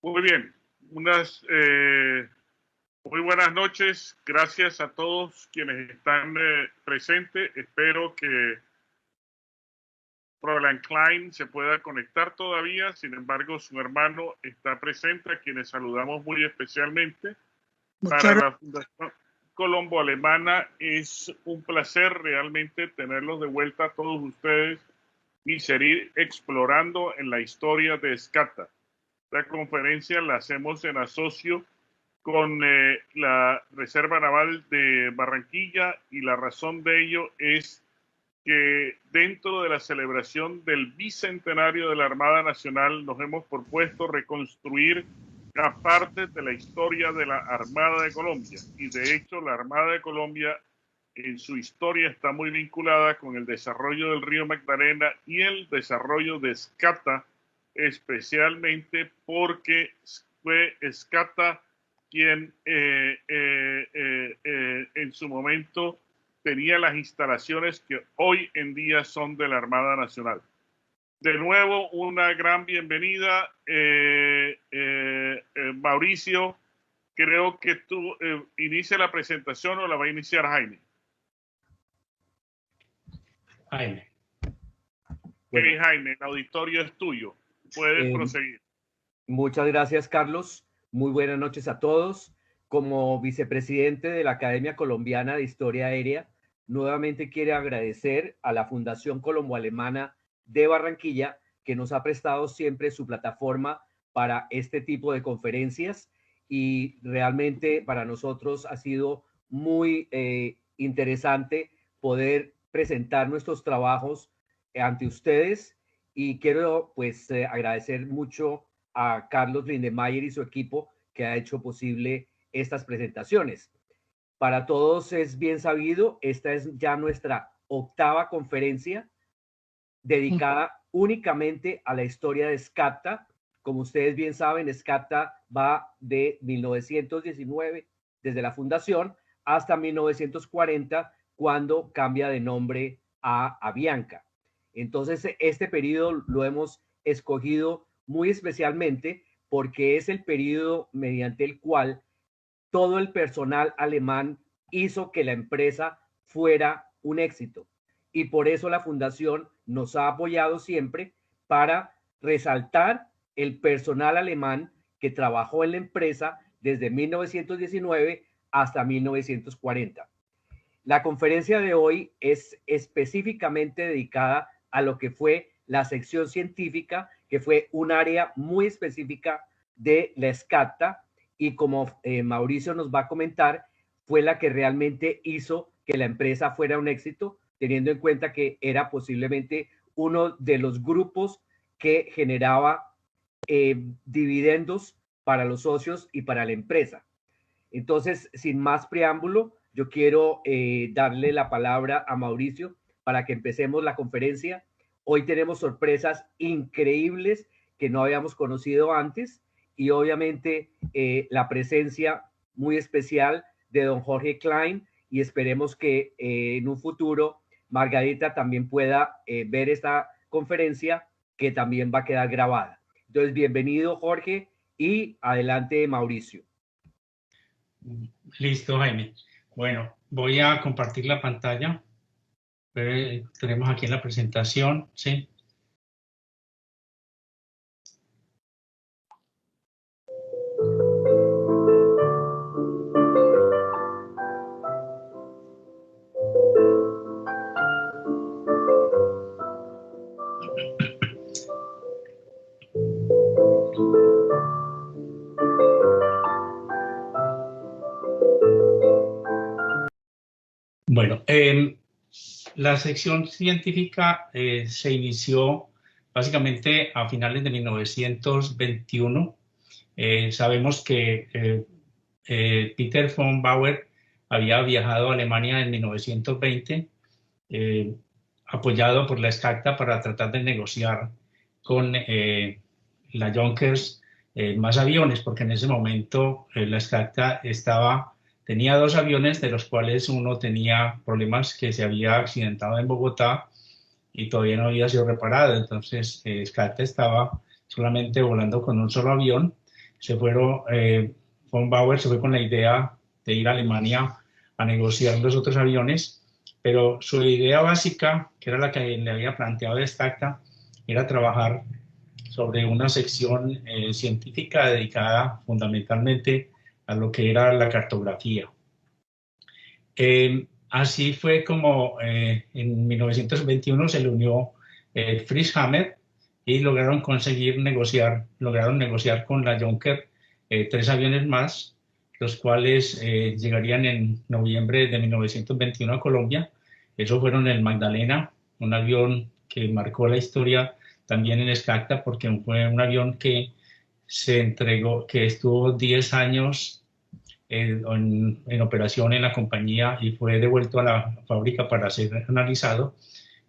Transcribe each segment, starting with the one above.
Muy bien, muy buenas noches. Gracias a todos quienes están presentes. Espero que Fräulein Klein se pueda conectar todavía. Sin embargo, su hermano está presente, a quienes saludamos muy especialmente. Para la Fundación Colombo Alemana es un placer realmente tenerlos de vuelta a todos ustedes y seguir explorando en la historia de SCATA. La conferencia la hacemos en asocio con la Reserva Naval de Barranquilla, y la razón de ello es que dentro de la celebración del bicentenario de la Armada Nacional nos hemos propuesto reconstruir parte de la historia de la Armada de Colombia, y de hecho la Armada de Colombia en su historia está muy vinculada con el desarrollo del río Magdalena y el desarrollo de SCATA, especialmente porque fue SCATA quien en su momento tenía las instalaciones que hoy en día son de la Armada Nacional. De nuevo, una gran bienvenida. Mauricio, creo que tú inicia la presentación, o la va a iniciar Jaime. Jaime. Bueno. Jaime, el auditorio es tuyo. Puedes proseguir. Muchas gracias, Carlos. Muy buenas noches a todos. Como vicepresidente de la Academia Colombiana de Historia Aérea, nuevamente quiero agradecer a la Fundación Colombo Alemana de Barranquilla, que nos ha prestado siempre su plataforma para este tipo de conferencias, y realmente para nosotros ha sido muy interesante poder presentar nuestros trabajos ante ustedes, y quiero pues agradecer mucho a Carlos Lindemeyer y su equipo, que ha hecho posible estas presentaciones. Para todos es bien sabido, esta es ya nuestra 8ª conferencia dedicada únicamente a la historia de SCATA. Como ustedes bien saben, SCATA va de 1919, desde la fundación, hasta 1940, cuando cambia de nombre a Avianca. Entonces, este periodo lo hemos escogido muy especialmente porque es el periodo mediante el cual todo el personal alemán hizo que la empresa fuera un éxito. Y por eso la fundación nos ha apoyado siempre para resaltar el personal alemán que trabajó en la empresa desde 1919 hasta 1940. La conferencia de hoy es específicamente dedicada a lo que fue la sección científica, que fue un área muy específica de la SCATA, y como Mauricio nos va a comentar, fue la que realmente hizo que la empresa fuera un éxito, teniendo en cuenta que era posiblemente uno de los grupos que generaba dividendos para los socios y para la empresa. Entonces, sin más preámbulo, yo quiero darle la palabra a Mauricio para que empecemos la conferencia. Hoy tenemos sorpresas increíbles que no habíamos conocido antes, y obviamente la presencia muy especial de don Jorge Klein, y esperemos que en un futuro Margarita también pueda ver esta conferencia, que también va a quedar grabada. Entonces, bienvenido Jorge, y adelante Mauricio. Listo, Jaime. Bueno, voy a compartir la pantalla. Tenemos aquí en la presentación, ¿sí? Bueno, la sección científica se inició básicamente a finales de 1921. Sabemos que Peter von Bauer había viajado a Alemania en 1920, apoyado por la SCATA para tratar de negociar con la Junkers más aviones, porque en ese momento la SCATA tenía 2 aviones, de los cuales uno tenía problemas, que se había accidentado en Bogotá y todavía no había sido reparado. Entonces SCATA estaba solamente volando con un solo avión, von Bauer se fue con la idea de ir a Alemania a negociar los otros aviones, pero su idea básica, que era la que le había planteado Stacta, era trabajar sobre una sección científica dedicada fundamentalmente a lo que era la cartografía. Así fue como en 1921 se le unió Fritz Hammer y lograron negociar con la Junker 3 aviones más, los cuales llegarían en noviembre de 1921 a Colombia. Esos fueron el Magdalena, un avión que marcó la historia también en Stacta porque fue un avión que se entregó, que estuvo 10 años en operación en la compañía y fue devuelto a la fábrica para ser analizado.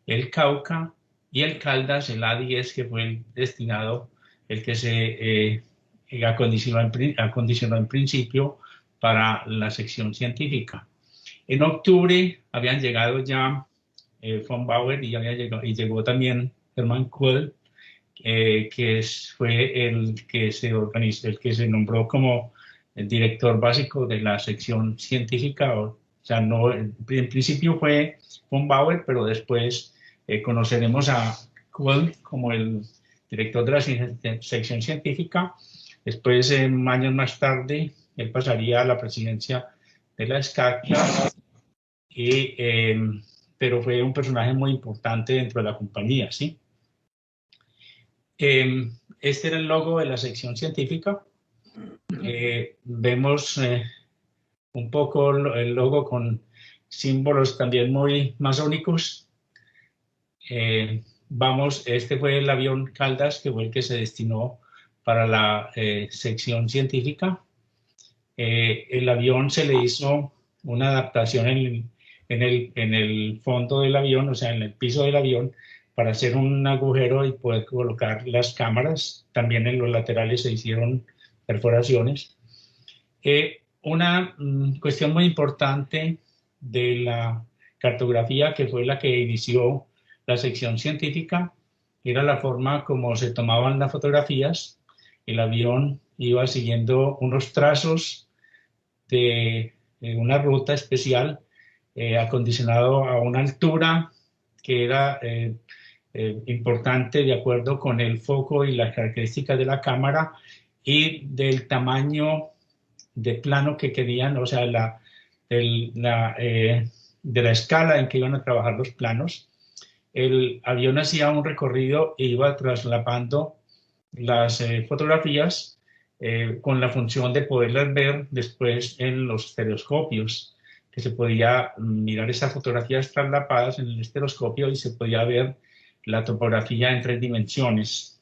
El Cauca y el Caldas, el A-10, que fue el destinado, el que se acondicionó en principio para la sección científica. En octubre habían llegado ya von Bauer y llegó también Hermann Kohl, que fue el que se nombró como el director básico de la sección científica. O sea, no, en principio fue von Bauer, pero después conoceremos a Kohl como el director de la sección científica. Después, años más tarde, él pasaría a la presidencia de la Stacta, pero fue un personaje muy importante dentro de la compañía, ¿sí? Este era el logo de la sección científica. Vemos un poco el logo con símbolos también muy masónicos. Este fue el avión Caldas, que fue el que se destinó para la sección científica. El avión se le hizo una adaptación en el fondo del avión, o sea, en el piso del avión, para hacer un agujero y poder colocar las cámaras. También en los laterales se hicieron perforaciones. Una cuestión muy importante de la cartografía, que fue la que inició la sección científica, era la forma como se tomaban las fotografías. El avión iba siguiendo unos trazos de una ruta especial, acondicionado a una altura que era importante de acuerdo con el foco y las características de la cámara y del tamaño de plano que querían, o sea, de la escala en que iban a trabajar los planos. El avión hacía un recorrido e iba traslapando las fotografías con la función de poderlas ver después en los estereoscopios, que se podía mirar esas fotografías traslapadas en el estereoscopio y se podía ver la topografía en 3 dimensiones.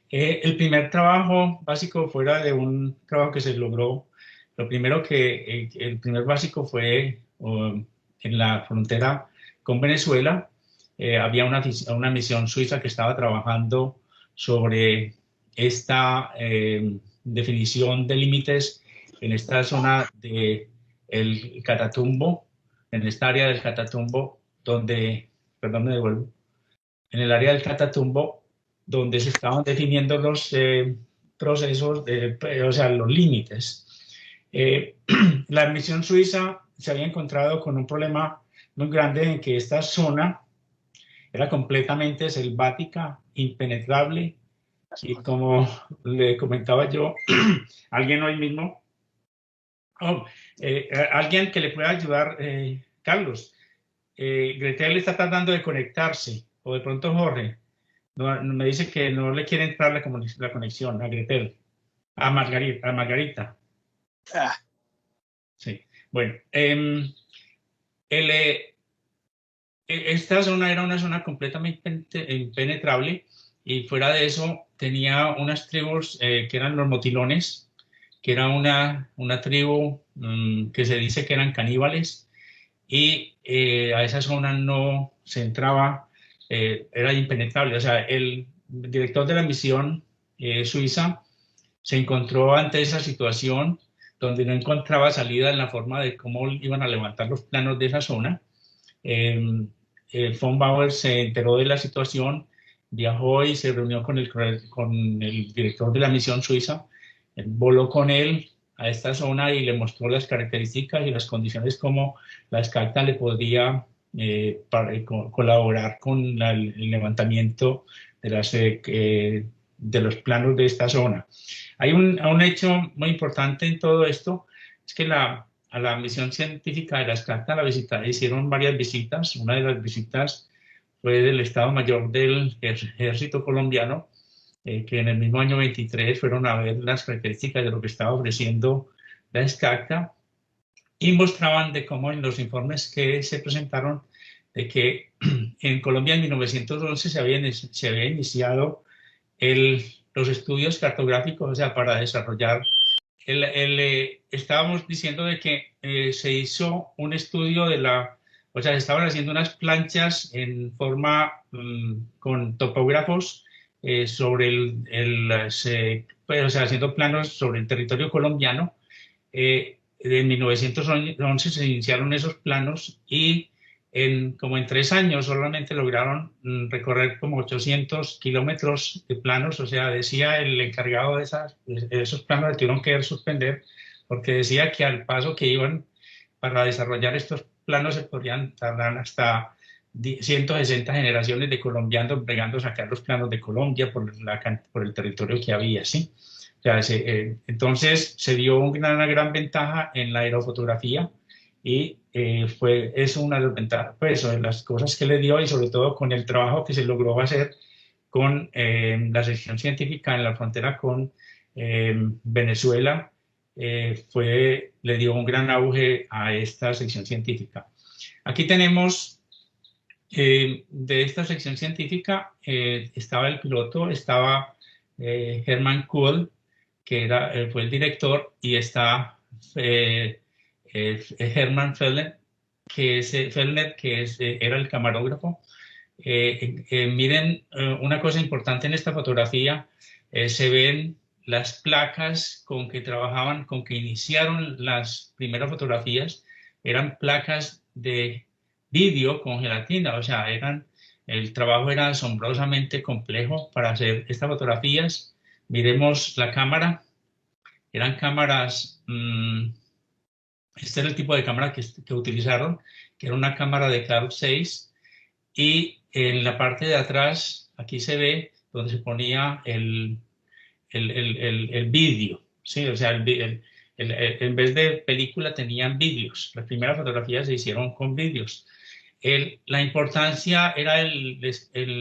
El primer trabajo básico, fuera de un trabajo que se logró, el primer básico fue en la frontera con Venezuela. Había una misión suiza que estaba trabajando sobre esta definición de límites en esta zona del Catatumbo, en esta área del Catatumbo, en el área del Catatumbo, donde se estaban definiendo los procesos, o sea, los límites. La misión suiza se había encontrado con un problema muy grande en que esta zona era completamente selvática, impenetrable, y como le comentaba yo, alguien hoy mismo, alguien que le pueda ayudar, Carlos, Gretel está tratando de conectarse, o de pronto Jorge, me dice que no le quiere entrar la conexión a Gretel, a Margarita. Sí, bueno, esta zona era una zona completamente impenetrable, y fuera de eso tenía unas tribus que eran los motilones, que era una tribu que se dice que eran caníbales, y a esa zona no se entraba, era impenetrable. O sea, el director de la misión suiza se encontró ante esa situación donde no encontraba salida en la forma de cómo iban a levantar los planos de esa zona. Von Bauer se enteró de la situación viajó y se reunió con el director de la misión suiza, voló con él a esta zona y le mostró las características y las condiciones como la SCACTA le podía colaborar con el levantamiento de los planos de esta zona. Hay un hecho muy importante en todo esto, es que a la misión científica de la SCACTA hicieron varias visitas. Una de las visitas fue del Estado Mayor del Ejército Colombiano, que en el mismo año 23 fueron a ver las características de lo que estaba ofreciendo la SCACTA y mostraban de cómo en los informes que se presentaron de que en Colombia en 1911 se había iniciado los estudios cartográficos, o sea, para desarrollar estábamos diciendo de que se hizo un estudio o sea, se estaban haciendo unas planchas en forma con topógrafos sobre pues, o sea, haciendo planos sobre el territorio colombiano. En 1911 se iniciaron esos planos y como en 3 años solamente lograron recorrer como 800 kilómetros de planos, o sea, decía el encargado de esos planos le tuvieron que suspender porque decía que al paso que iban para desarrollar estos planos se podrían tardar hasta 160 generaciones de colombianos bregando a sacar los planos de Colombia por el territorio que había, ¿sí? O sea, entonces se dio una gran ventaja en la aerofotografía y es una de las ventajas, pues, de las cosas que le dio y sobre todo con el trabajo que se logró hacer con la sección científica en la frontera con Venezuela, le dio un gran auge a esta sección científica. Aquí tenemos de esta sección científica, estaba el piloto, estaba Hermann Kuhl, que fue el director, y está Hermann Fellner, era el camarógrafo. Miren, una cosa importante en esta fotografía, se ven las placas con que trabajaban, con que iniciaron las primeras fotografías, eran placas de vídeo con gelatina, o sea, el trabajo era asombrosamente complejo para hacer estas fotografías. Miremos la cámara, eran cámaras, este era el tipo de cámara que utilizaron, que era una cámara de Carl 6, y en la parte de atrás, aquí se ve donde se ponía el vídeo, ¿sí? O sea, en vez de película tenían vídeos. Las primeras fotografías se hicieron con vídeos. La importancia era el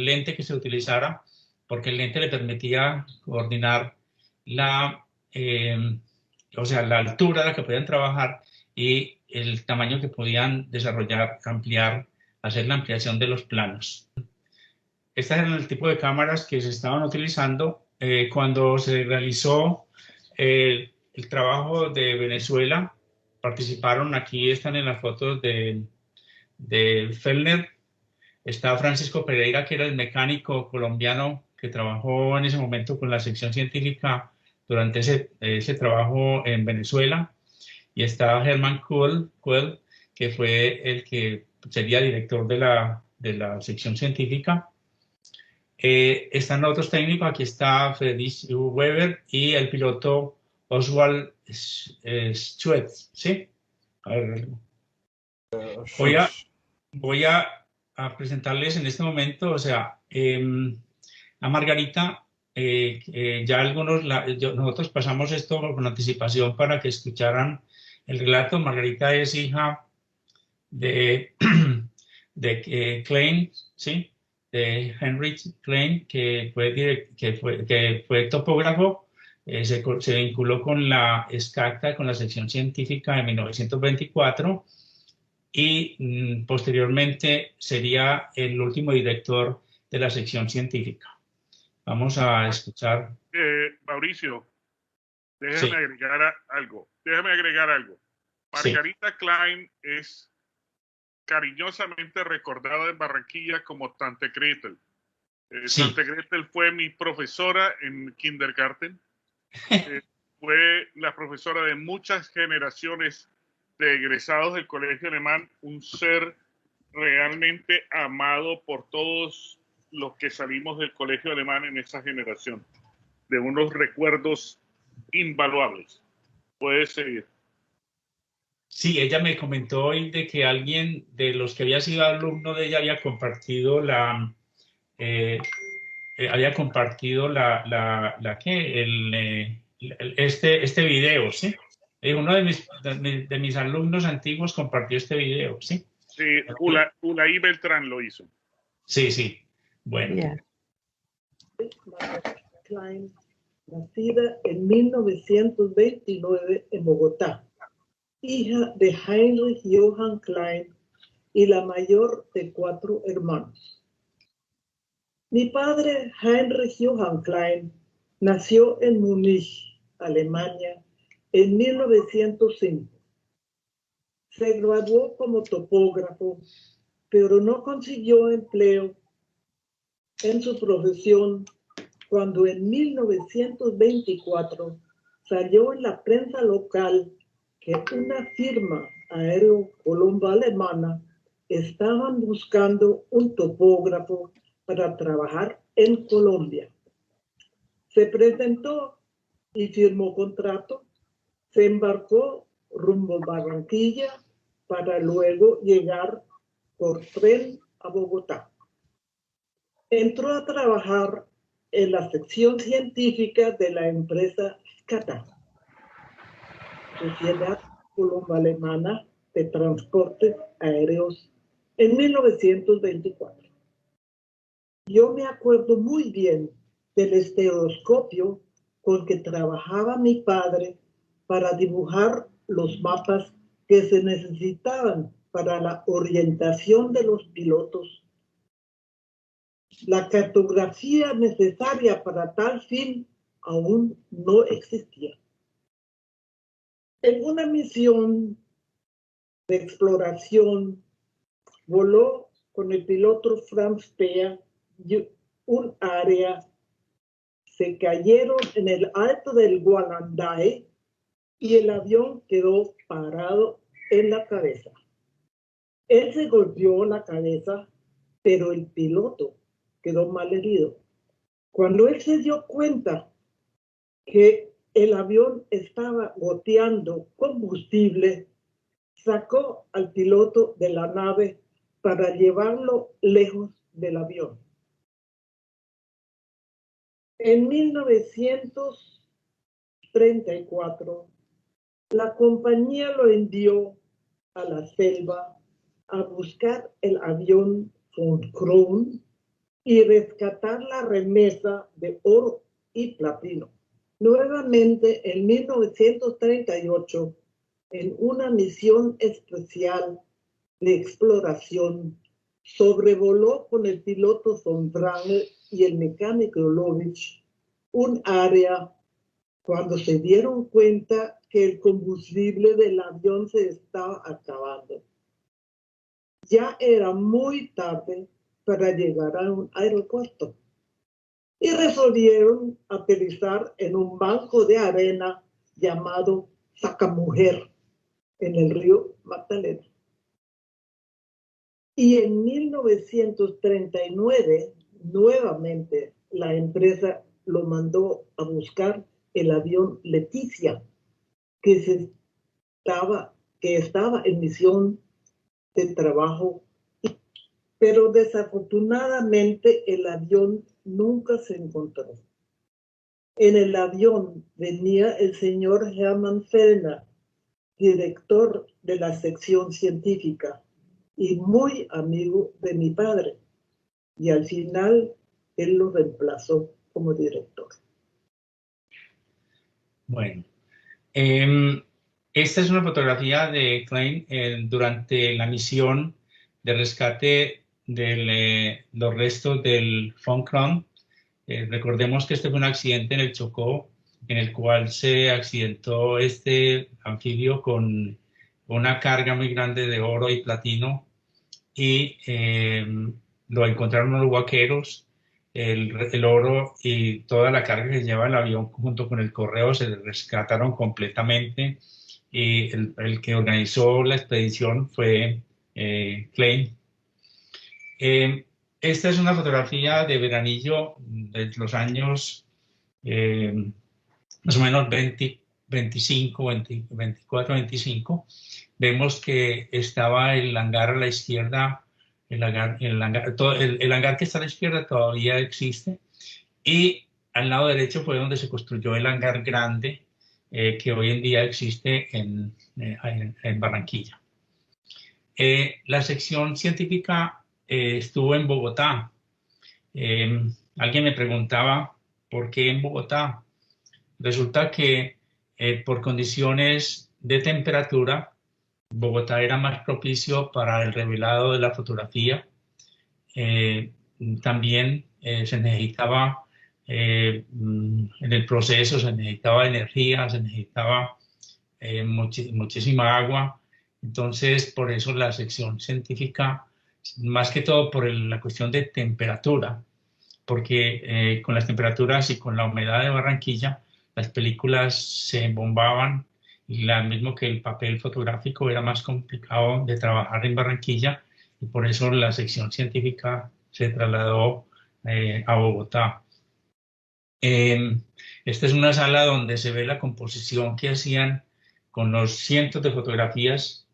lente que se utilizara, porque el lente le permitía coordinar o sea, la altura a la que podían trabajar y el tamaño que podían desarrollar, ampliar, hacer la ampliación de los planos. Estas eran el tipo de cámaras que se estaban utilizando cuando se realizó el trabajo de Venezuela. Participaron, aquí están en las fotos de Fellner, está Francisco Pereira, que era el mecánico colombiano que trabajó en ese momento con la sección científica durante ese trabajo en Venezuela, y está Hermann Kuhl, que fue el que sería director de la sección científica. Están otros técnicos, aquí está Friedrich Weber y el piloto Oswald Schwetz, ¿sí? A ver, voy a presentarles en este momento, o sea, a Margarita, ya nosotros pasamos esto con anticipación para que escucharan el relato. Margarita es hija de Klein, ¿sí? De Heinrich Klein, que fue topógrafo, se vinculó con la SCACTA, con la sección científica en 1924, y posteriormente sería el último director de la sección científica. Vamos a escuchar. Mauricio, déjame agregar algo. Margarita Klein es cariñosamente recordada en Barranquilla como Tante Gretel. Tante Gretel fue mi profesora en kindergarten. Fue la profesora de muchas generaciones de egresados del colegio alemán, un ser realmente amado por todos los que salimos del colegio alemán en esa generación, de unos recuerdos invaluables. Puedes seguir. Sí, ella me comentó hoy de que alguien de los que había sido alumno de ella había compartido este video, ¿sí? Uno de mis alumnos antiguos compartió este video, ¿sí? Sí, Ulaí Beltrán lo hizo. Sí, sí. Bueno. Yeah. Klein, nacida en 1929 en Bogotá, hija de Heinrich Johann Klein y la mayor de 4 hermanos. Mi padre, Heinrich Johann Klein, nació en Múnich, Alemania, en 1905. Se graduó como topógrafo, pero no consiguió empleo en su profesión cuando en 1924 salió en la prensa local que una firma aéreo colombo-alemana estaban buscando un topógrafo para trabajar en Colombia. Se presentó y firmó contrato, se embarcó rumbo a Barranquilla para luego llegar por tren a Bogotá. Entró a trabajar en la sección científica de la empresa SCATA, Sociedad Colombo-Alemana de Transportes Aéreos, en 1924. Yo me acuerdo muy bien del estereoscopio con que trabajaba mi padre para dibujar los mapas que se necesitaban para la orientación de los pilotos. La cartografía necesaria para tal fin aún no existía. En una misión de exploración voló con el piloto Franz Peer un área. Se cayeron en el alto del Gualanday y el avión quedó parado en la cabeza. Él se golpeó la cabeza, pero el piloto quedó mal herido. Cuando él se dio cuenta que el avión estaba goteando combustible, sacó al piloto de la nave para llevarlo lejos del avión. En 1934, la compañía lo envió a la selva a buscar el avión von Kron y rescatar la remesa de oro y platino. Nuevamente, en 1938, en una misión especial de exploración, sobrevoló con el piloto von Wrangel y el mecánico Lovich un área cuando se dieron cuenta que el combustible del avión se estaba acabando. Ya era muy tarde para llegar a un aeropuerto y resolvieron aterrizar en un banco de arena llamado Sacamujer en el río Magdalena. Y en 1939, nuevamente, la empresa lo mandó a buscar el avión Leticia, que estaba en misión de trabajo, pero desafortunadamente el avión nunca se encontró. En el avión venía el señor Hermann Fellner, director de la sección científica y muy amigo de mi padre, y al final él lo reemplazó como director. Bueno, esta es una fotografía de Klein durante la misión de rescate de los restos del von Kron. Recordemos que este fue un accidente en el Chocó, en el cual se accidentó este anfibio con una carga muy grande de oro y platino, y lo encontraron los vaqueros. El oro y toda la carga que lleva el avión junto con el correo se rescataron completamente, y el que organizó la expedición fue Klein. Esta es una fotografía de veranillo de los años más o menos 20, 25, 20, 24, 25. Vemos que estaba el hangar a la izquierda, el hangar que está a la izquierda todavía existe, y al lado derecho fue donde se construyó el hangar grande que hoy en día existe en Barranquilla. La sección científica estuvo en Bogotá. Alguien me preguntaba por qué en Bogotá. Resulta que por condiciones de temperatura, Bogotá era más propicio para el revelado de la fotografía. También se necesitaba, en el proceso se necesitaba energía, se necesitaba muchísima agua. Entonces, por eso la sección científica, más que todo por la cuestión de temperatura, porque con las temperaturas y con la humedad de Barranquilla, las películas se embombaban y lo mismo que el papel fotográfico era más complicado de trabajar en Barranquilla, y por eso la sección científica se trasladó a Bogotá. Esta es una sala donde se ve la composición que hacían con los cientos de fotografías.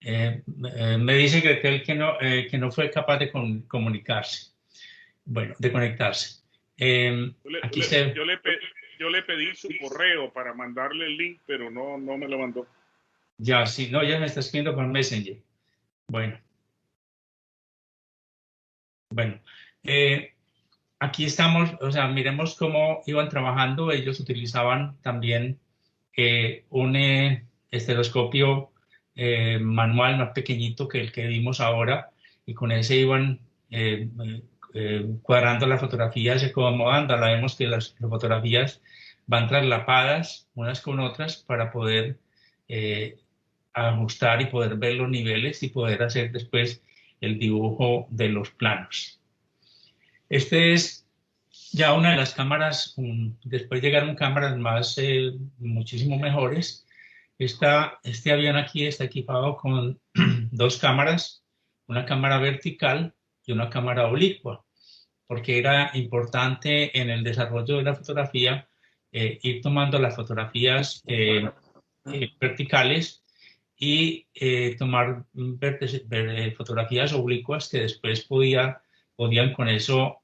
Me dice Gretel que no fue capaz de comunicarse. Bueno, de conectarse. Yo le pedí su correo para mandarle el link, pero no me lo mandó. Ya, sí, no, ya me está escribiendo por Messenger. Bueno, aquí estamos, o sea, miremos cómo iban trabajando. Ellos utilizaban también un estetoscopio manual más pequeñito que el que vimos ahora, y con ese iban cuadrando las fotografías y acomodándolas. Vemos que las fotografías van traslapadas unas con otras para poder ajustar y poder ver los niveles y poder hacer después el dibujo de los planos. Este es ya una de las cámaras. Después llegaron cámaras más muchísimo mejores. Este avión aquí está equipado con dos cámaras, una cámara vertical y una cámara oblicua, porque era importante en el desarrollo de la fotografía ir tomando las fotografías verticales y tomar fotografías oblicuas que después podían con eso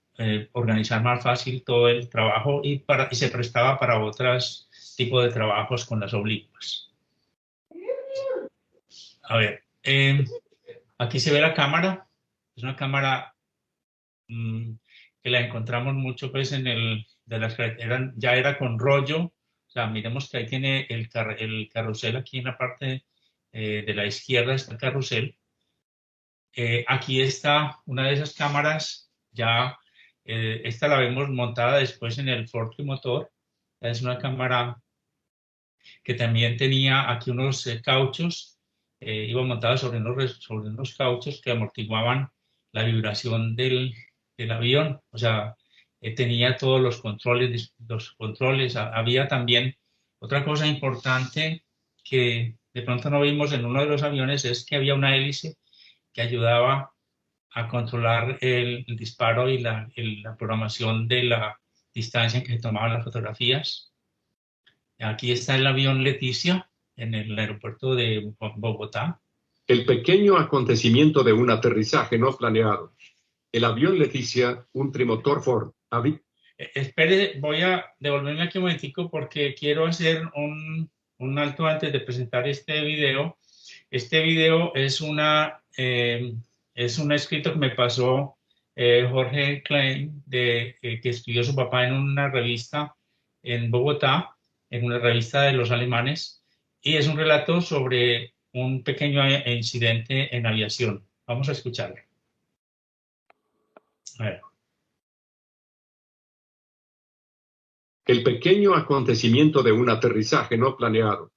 organizar más fácil todo el trabajo, y se prestaba para otros tipos de trabajos con las oblicuas. A ver, aquí se ve la cámara. Es una cámara que la encontramos mucho pues ya era con rollo. O sea, miremos que ahí tiene el carrusel. Aquí en la parte de la izquierda está el carrusel. Aquí está una de esas cámaras. Ya esta la vemos montada después en el Ford Trimotor. Es una cámara que también tenía aquí unos cauchos. Iba montada sobre unos cauchos que amortiguaban la vibración del avión. O sea, tenía todos los controles. Había también otra cosa importante que de pronto no vimos en uno de los aviones, es que había una hélice que ayudaba a controlar el disparo y la programación de la distancia en que se tomaban las fotografías. Aquí está el avión Leticia en el aeropuerto de Bogotá. El pequeño acontecimiento de un aterrizaje no planeado. El avión Leticia, un trimotor Ford. Espere, voy a devolverme aquí un momentico porque quiero hacer un alto antes de presentar este video. Este video es un escrito que me pasó Jorge Klein, que escribió su papá en una revista en Bogotá, en una revista de los alemanes, y es un relato sobre un pequeño incidente en aviación. Vamos a escucharlo. A ver. El pequeño acontecimiento de un aterrizaje no planeado.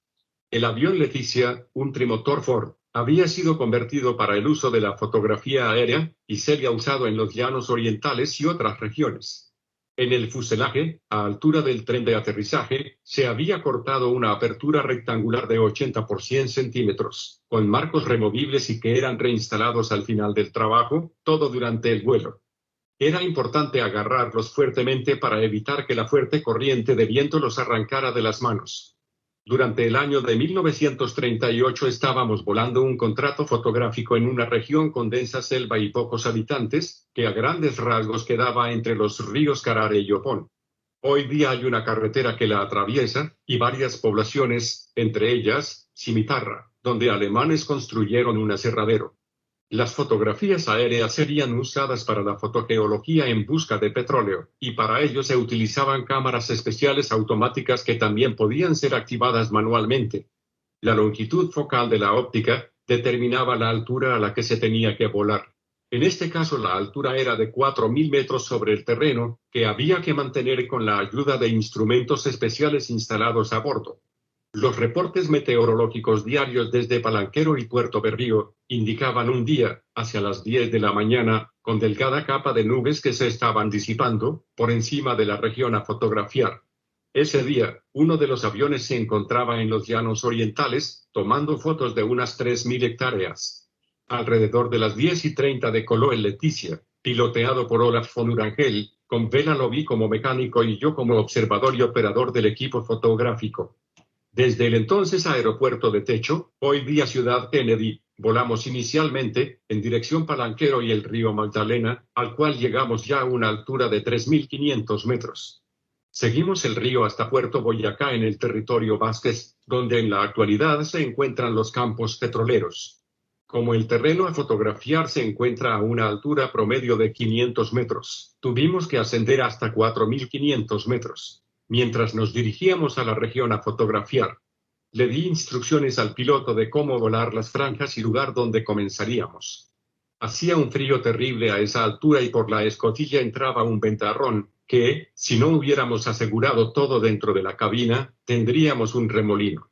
El avión Leticia, un trimotor Ford, había sido convertido para el uso de la fotografía aérea y sería usado en los llanos orientales y otras regiones. En el fuselaje, a altura del tren de aterrizaje, se había cortado una apertura rectangular de 80 por 100 centímetros, con marcos removibles y que eran reinstalados al final del trabajo, todo durante el vuelo. Era importante agarrarlos fuertemente para evitar que la fuerte corriente de viento los arrancara de las manos. Durante el año de 1938 estábamos volando un contrato fotográfico en una región con densa selva y pocos habitantes, que a grandes rasgos quedaba entre los ríos Carare y Yopón. Hoy día hay una carretera que la atraviesa, y varias poblaciones, entre ellas, Cimitarra, donde alemanes construyeron un aserradero. Las fotografías aéreas serían usadas para la fotogeología en busca de petróleo, y para ello se utilizaban cámaras especiales automáticas que también podían ser activadas manualmente. La longitud focal de la óptica determinaba la altura a la que se tenía que volar. En este caso la altura era de 4.000 metros sobre el terreno, que había que mantener con la ayuda de instrumentos especiales instalados a bordo. Los reportes meteorológicos diarios desde Palanquero y Puerto Berrío indicaban un día, hacia las 10 de la mañana, con delgada capa de nubes que se estaban disipando por encima de la región a fotografiar. Ese día, uno de los aviones se encontraba en los llanos orientales, tomando fotos de unas 3.000 hectáreas. Alrededor de las 10:30 decoló el Leticia, piloteado por Olaf von Urangel, con Vela Lobby como mecánico y yo como observador y operador del equipo fotográfico. Desde el entonces aeropuerto de techo, hoy día Ciudad Kennedy, volamos inicialmente en dirección Palanquero y el río Magdalena, al cual llegamos ya a una altura de 3.500 metros. Seguimos el río hasta Puerto Boyacá en el territorio Vázquez, donde en la actualidad se encuentran los campos petroleros. Como el terreno a fotografiar se encuentra a una altura promedio de 500 metros, tuvimos que ascender hasta 4.500 metros. Mientras nos dirigíamos a la región a fotografiar, le di instrucciones al piloto de cómo volar las franjas y lugar donde comenzaríamos. Hacía un frío terrible a esa altura y por la escotilla entraba un ventarrón que, si no hubiéramos asegurado todo dentro de la cabina, tendríamos un remolino.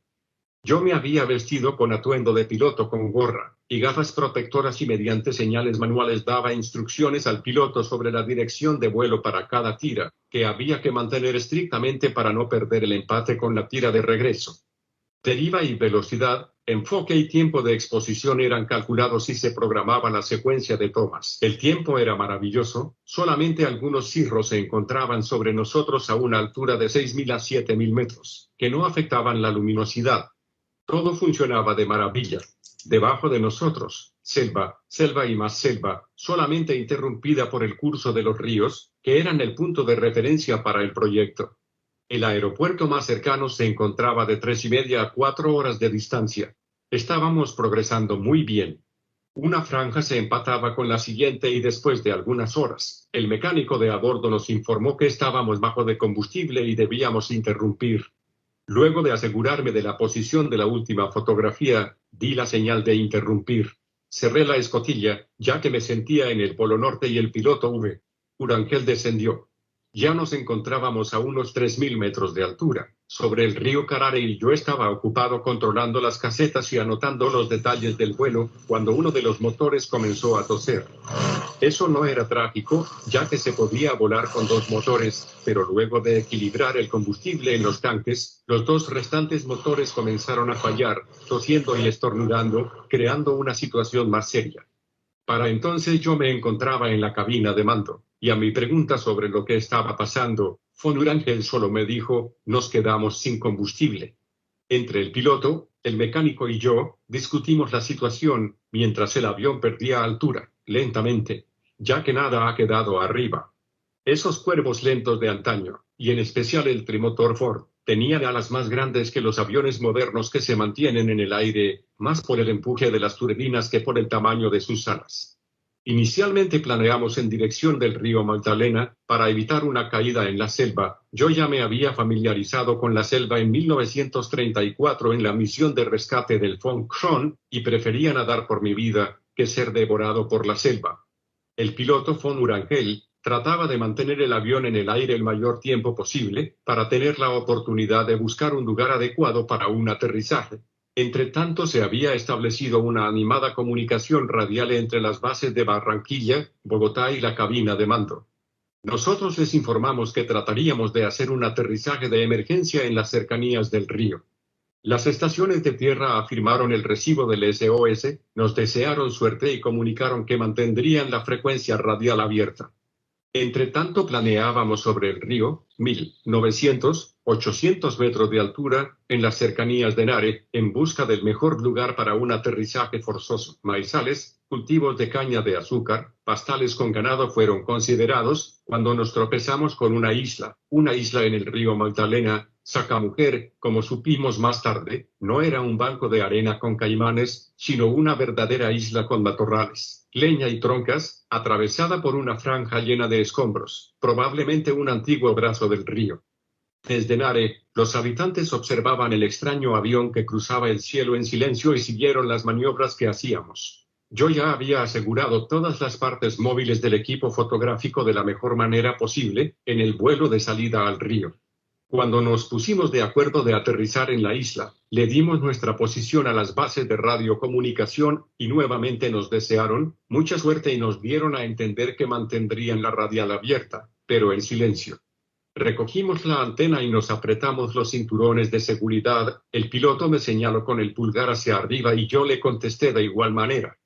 Yo me había vestido con atuendo de piloto con gorra y gafas protectoras y mediante señales manuales daba instrucciones al piloto sobre la dirección de vuelo para cada tira, que había que mantener estrictamente para no perder el empate con la tira de regreso. Deriva y velocidad, enfoque y tiempo de exposición eran calculados y se programaba la secuencia de tomas. El tiempo era maravilloso, solamente algunos cirros se encontraban sobre nosotros a una altura de 6.000 a 7.000 metros, que no afectaban la luminosidad. Todo funcionaba de maravilla. Debajo de nosotros, selva, selva y más selva, solamente interrumpida por el curso de los ríos, que eran el punto de referencia para el proyecto. El aeropuerto más cercano se encontraba de 3:30 a 4 horas de distancia. Estábamos progresando muy bien. Una franja se empataba con la siguiente y después de algunas horas, el mecánico de a bordo nos informó que estábamos bajo de combustible y debíamos interrumpir. Luego de asegurarme de la posición de la última fotografía, di la señal de interrumpir. Cerré la escotilla, ya que me sentía en el Polo Norte y el piloto V. Urangel descendió. Ya nos encontrábamos a unos 3.000 metros de altura, sobre el río Carare y yo estaba ocupado controlando las casetas y anotando los detalles del vuelo, cuando uno de los motores comenzó a toser. Eso no era trágico, ya que se podía volar con 2 motores, pero luego de equilibrar el combustible en los tanques, los 2 restantes motores comenzaron a fallar, tosiendo y estornudando, creando una situación más seria. Para entonces yo me encontraba en la cabina de mando, y a mi pregunta sobre lo que estaba pasando, von Urangel solo me dijo, nos quedamos sin combustible. Entre el piloto, el mecánico y yo, discutimos la situación, mientras el avión perdía altura, lentamente, ya que nada ha quedado arriba. Esos cuervos lentos de antaño, y en especial el trimotor Ford, tenían alas más grandes que los aviones modernos que se mantienen en el aire, más por el empuje de las turbinas que por el tamaño de sus alas. Inicialmente planeamos en dirección del río Magdalena, para evitar una caída en la selva. Yo ya me había familiarizado con la selva en 1934 en la misión de rescate del von Kron, y prefería nadar por mi vida, que ser devorado por la selva. El piloto von Urangel trataba de mantener el avión en el aire el mayor tiempo posible, para tener la oportunidad de buscar un lugar adecuado para un aterrizaje. Entre tanto se había establecido una animada comunicación radial entre las bases de Barranquilla, Bogotá y la cabina de mando. Nosotros les informamos que trataríamos de hacer un aterrizaje de emergencia en las cercanías del río. Las estaciones de tierra afirmaron el recibo del SOS, nos desearon suerte y comunicaron que mantendrían la frecuencia radial abierta. Entre tanto planeábamos sobre el río, 1900, 800 metros de altura, en las cercanías de Nare, en busca del mejor lugar para un aterrizaje forzoso. Maizales, cultivos de caña de azúcar, pastales con ganado fueron considerados, cuando nos tropezamos con una isla en el río Magdalena. Sacamujer, como supimos más tarde, no era un banco de arena con caimanes, sino una verdadera isla con matorrales, leña y troncas, atravesada por una franja llena de escombros, probablemente un antiguo brazo del río. Desde Nare, los habitantes observaban el extraño avión que cruzaba el cielo en silencio y siguieron las maniobras que hacíamos. Yo ya había asegurado todas las partes móviles del equipo fotográfico de la mejor manera posible en el vuelo de salida al río. Cuando nos pusimos de acuerdo de aterrizar en la isla, le dimos nuestra posición a las bases de radiocomunicación y nuevamente nos desearon mucha suerte y nos dieron a entender que mantendrían la radial abierta, pero en silencio. Recogimos la antena y nos apretamos los cinturones de seguridad. El piloto me señaló con el pulgar hacia arriba y yo le contesté de igual manera.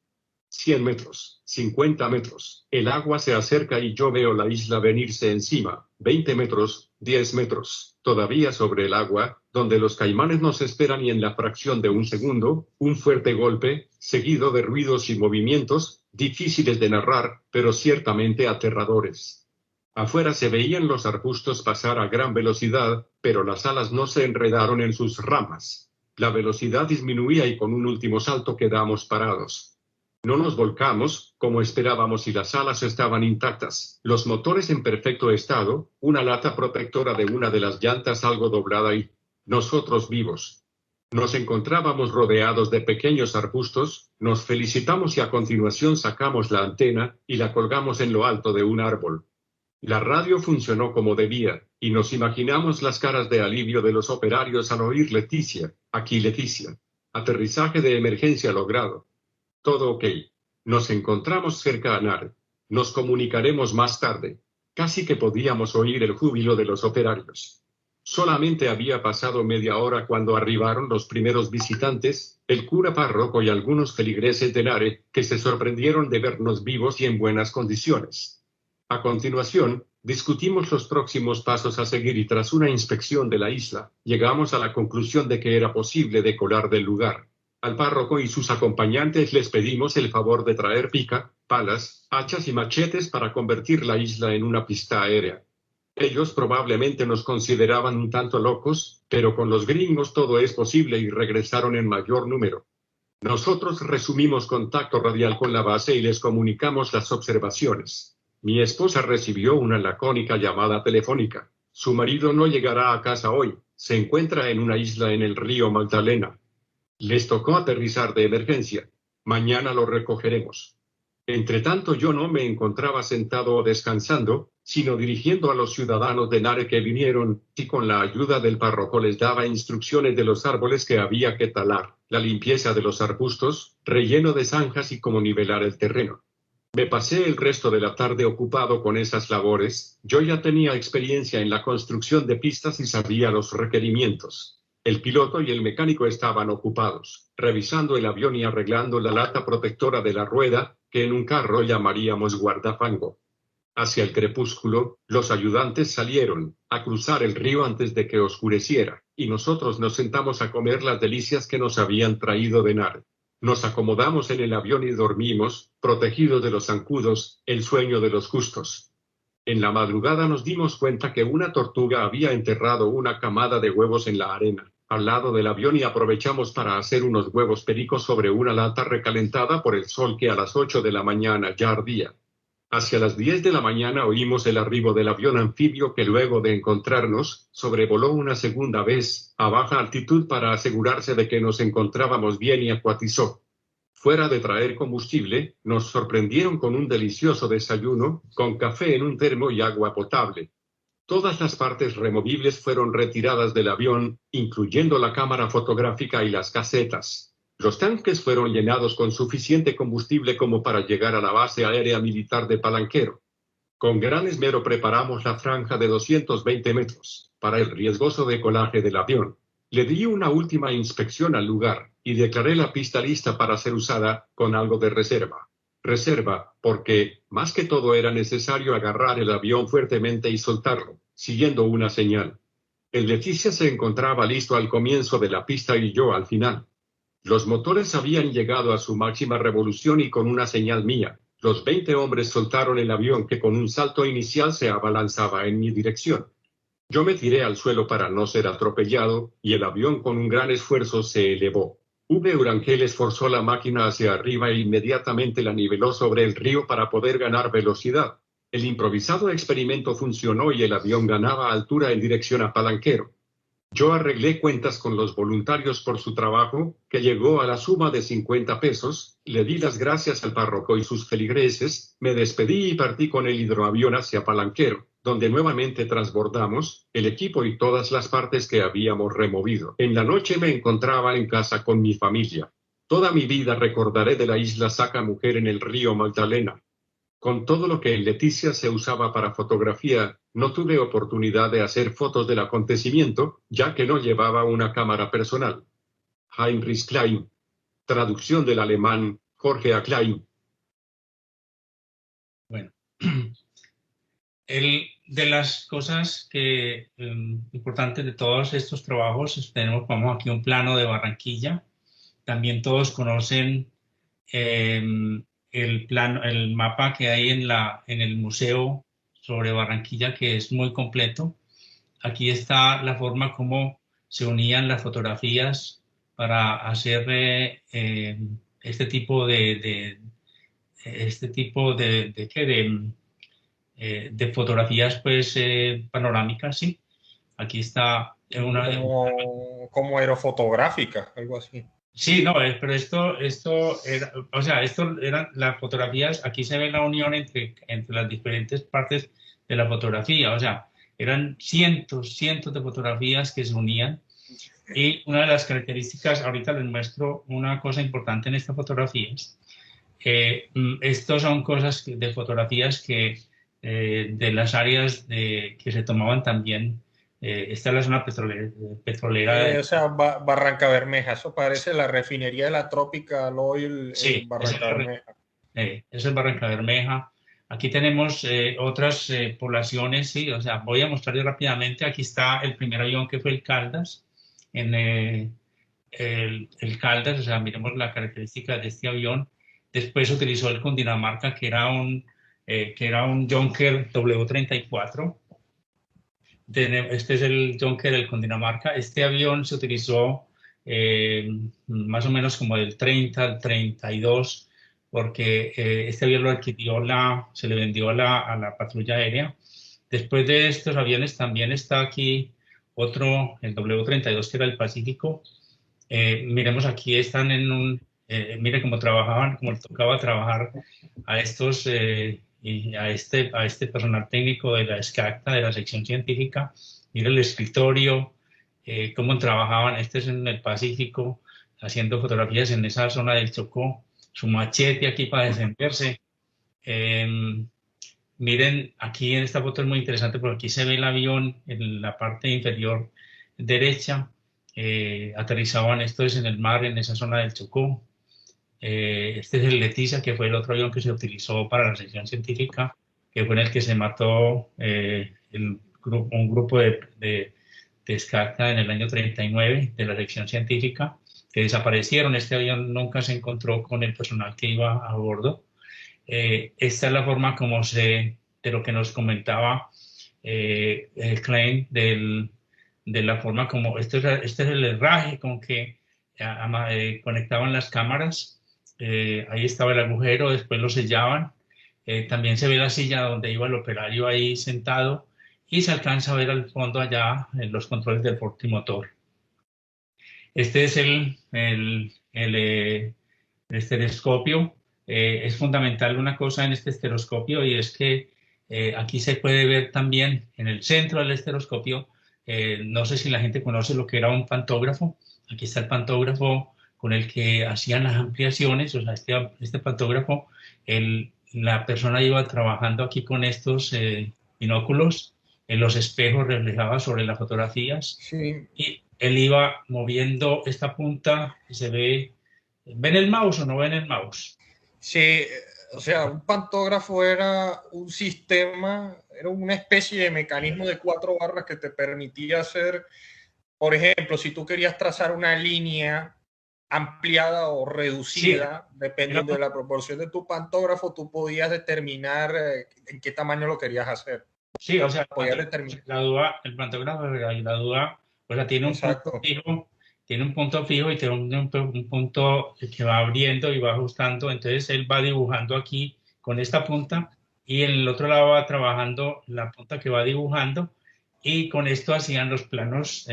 100 metros, 50 metros, el agua se acerca y yo veo la isla venirse encima, 20 metros, 10 metros, todavía sobre el agua, donde los caimanes nos esperan y en la fracción de un segundo, un fuerte golpe, seguido de ruidos y movimientos, difíciles de narrar, pero ciertamente aterradores. Afuera se veían los arbustos pasar a gran velocidad, pero las alas no se enredaron en sus ramas. La velocidad disminuía y con un último salto quedamos parados. No nos volcamos, como esperábamos, y las alas estaban intactas, los motores en perfecto estado, una lata protectora de una de las llantas algo doblada y nosotros vivos. Nos encontrábamos rodeados de pequeños arbustos, nos felicitamos y a continuación sacamos la antena y la colgamos en lo alto de un árbol. La radio funcionó como debía, y nos imaginamos las caras de alivio de los operarios al oír Leticia, aquí Leticia. Aterrizaje de emergencia logrado. Todo ok. Nos encontramos cerca a Nare. Nos comunicaremos más tarde. Casi que podíamos oír el júbilo de los operarios. Solamente había pasado media hora cuando arribaron los primeros visitantes, el cura párroco y algunos feligreses de Nare, que se sorprendieron de vernos vivos y en buenas condiciones. A continuación, discutimos los próximos pasos a seguir y tras una inspección de la isla, llegamos a la conclusión de que era posible decolar del lugar. Al párroco y sus acompañantes les pedimos el favor de traer pica, palas, hachas y machetes para convertir la isla en una pista aérea. Ellos probablemente nos consideraban un tanto locos, pero con los gringos todo es posible y regresaron en mayor número. Nosotros resumimos contacto radial con la base y les comunicamos las observaciones. Mi esposa recibió una lacónica llamada telefónica. Su marido no llegará a casa hoy, se encuentra en una isla en el río Magdalena. Les tocó aterrizar de emergencia. Mañana lo recogeremos. Entretanto yo no me encontraba sentado o descansando, sino dirigiendo a los ciudadanos de Nare que vinieron, y con la ayuda del párroco les daba instrucciones de los árboles que había que talar, la limpieza de los arbustos, relleno de zanjas y cómo nivelar el terreno. Me pasé el resto de la tarde ocupado con esas labores. Yo ya tenía experiencia en la construcción de pistas y sabía los requerimientos. El piloto y el mecánico estaban ocupados, revisando el avión y arreglando la lata protectora de la rueda, que en un carro llamaríamos guardafango. Hacia el crepúsculo, los ayudantes salieron a cruzar el río antes de que oscureciera, y nosotros nos sentamos a comer las delicias que nos habían traído de Nare. Nos acomodamos en el avión y dormimos, protegidos de los zancudos, el sueño de los justos. En la madrugada nos dimos cuenta que una tortuga había enterrado una camada de huevos en la arena, al lado del avión y aprovechamos para hacer unos huevos pericos sobre una lata recalentada por el sol que a las 8 de la mañana ya ardía. Hacia las 10 de la mañana oímos el arribo del avión anfibio que luego de encontrarnos, sobrevoló una segunda vez a baja altitud para asegurarse de que nos encontrábamos bien y acuatizó. Fuera de traer combustible, nos sorprendieron con un delicioso desayuno, con café en un termo y agua potable. Todas las partes removibles fueron retiradas del avión, incluyendo la cámara fotográfica y las casetas. Los tanques fueron llenados con suficiente combustible como para llegar a la base aérea militar de Palanquero. Con gran esmero preparamos la franja de 220 metros para el riesgoso decolaje del avión. Le di una última inspección al lugar y declaré la pista lista para ser usada con algo de reserva. Reserva porque, más que todo, era necesario agarrar el avión fuertemente y soltarlo, siguiendo una señal. El Leticia se encontraba listo al comienzo de la pista y yo al final. Los motores habían llegado a su máxima revolución y con una señal mía, los 20 hombres soltaron el avión que con un salto inicial se abalanzaba en mi dirección. Yo me tiré al suelo para no ser atropellado y el avión con un gran esfuerzo se elevó. Urangel esforzó la máquina hacia arriba e inmediatamente la niveló sobre el río para poder ganar velocidad. El improvisado experimento funcionó y el avión ganaba altura en dirección a Palanquero. Yo arreglé cuentas con los voluntarios por su trabajo, que llegó a la suma de 50 pesos, le di las gracias al párroco y sus feligreses, me despedí y partí con el hidroavión hacia Palanquero, donde nuevamente transbordamos el equipo y todas las partes que habíamos removido. En la noche me encontraba en casa con mi familia. Toda mi vida recordaré de la isla Saca Mujer en el río Magdalena. Con todo lo que en Leticia se usaba para fotografía, no tuve oportunidad de hacer fotos del acontecimiento, ya que no llevaba una cámara personal. Heinrich Klein. Traducción del alemán, Jorge A. Klein. Bueno, de las cosas que importantes de todos estos trabajos, vamos aquí un plano de Barranquilla. También todos conocen el mapa que hay en el museo sobre Barranquilla, que es muy completo. Aquí está la forma como se unían las fotografías para hacer este tipo de fotografías, pues, panorámicas, ¿sí? Aquí está una... Como aerofotográfica, algo así. Sí, no, pero esto era, o sea, esto eran las fotografías. Aquí se ve la unión entre las diferentes partes de la fotografía, o sea, eran cientos de fotografías que se unían. Y una de las características, ahorita les muestro una cosa importante en estas fotografías. Estos son cosas de fotografías que de las áreas que se tomaban también. Esta es la zona petrolera. O sea, Barranca Bermeja, eso parece la refinería de la Tropical Oil, sí, en Barranca Bermeja. Eso es Barranca Bermeja. Aquí tenemos otras poblaciones, sí, o sea, voy a mostrarles rápidamente. Aquí está el primer avión que fue el Caldas, el Caldas, o sea, miremos la característica de este avión. Después se utilizó el Cundinamarca, que era un Junker W-34. Este es el Junker del Cundinamarca. Este avión se utilizó más o menos como del 30 al 32, porque este avión lo adquirió, se le vendió a la patrulla aérea. Después de estos aviones también está aquí otro, el W-32, que era el Pacífico. Miremos, aquí están mire cómo trabajaban, cómo les tocaba trabajar a estos... y a este personal técnico de la SCACTA, de la sección científica. Mira el escritorio, cómo trabajaban. Este es en el Pacífico, haciendo fotografías en esa zona del Chocó, su machete aquí para defenderse. Miren, aquí en esta foto es muy interesante porque aquí se ve el avión en la parte inferior derecha. Aterrizaban estos en el mar, en esa zona del Chocó. Este es el Leticia, que fue el otro avión que se utilizó para la sección científica, que fue en el que se mató un grupo de SCACTA en el año 39 de la sección científica, que desaparecieron. Este avión nunca se encontró con el personal que iba a bordo. Esta es la forma como de lo que nos comentaba Klein, de la forma como este es el herraje con que conectaban las cámaras. Ahí estaba el agujero, después lo sellaban. También se ve la silla donde iba el operario ahí sentado y se alcanza a ver al fondo allá en los controles del portimotor. Este es el estereoscopio. Es fundamental una cosa en este estereoscopio, y es que aquí se puede ver también en el centro del estereoscopio. No sé si la gente conoce lo que era un pantógrafo. Aquí está el pantógrafo con el que hacían las ampliaciones. O sea, este pantógrafo, la persona iba trabajando aquí con estos binóculos, en los espejos reflejaba sobre las fotografías, Sí, y él iba moviendo esta punta y se ve. ¿Ven el mouse o no ven el mouse? sí, o sea, un pantógrafo era un sistema, era una especie de mecanismo de 4 barras que te permitía hacer, por ejemplo, si tú querías trazar una línea ampliada o Sí, reducida, era, dependiendo de la proporción de tu pantógrafo, tú podías determinar en qué tamaño lo querías hacer. sí, o sea, Podías determinar. el pantógrafo se gradúa, o sea, tiene un punto Exacto. fijo, tiene un punto fijo y tiene un punto que va abriendo y va ajustando, entonces él va dibujando aquí con esta punta y en el otro lado va trabajando la punta que va dibujando, y con esto hacían los planos,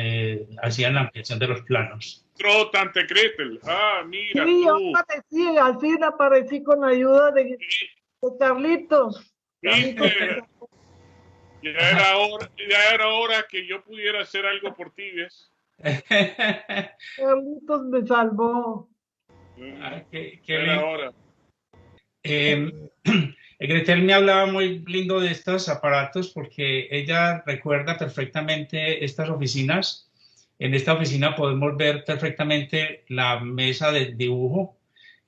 hacían la ampliación de los planos. Tante Gretel. Ah, mira Sí, yo tú. aparecí, al fin aparecí con la ayuda de Carlitos. Carlitos, ¿Viste? Ya era hora que yo pudiera hacer algo por ti, ¿ves? Carlitos me salvó. Ah, qué Ya era lindo. hora. Gretel me hablaba muy lindo de estos aparatos porque ella recuerda perfectamente estas oficinas. En esta oficina podemos ver perfectamente la mesa de dibujo.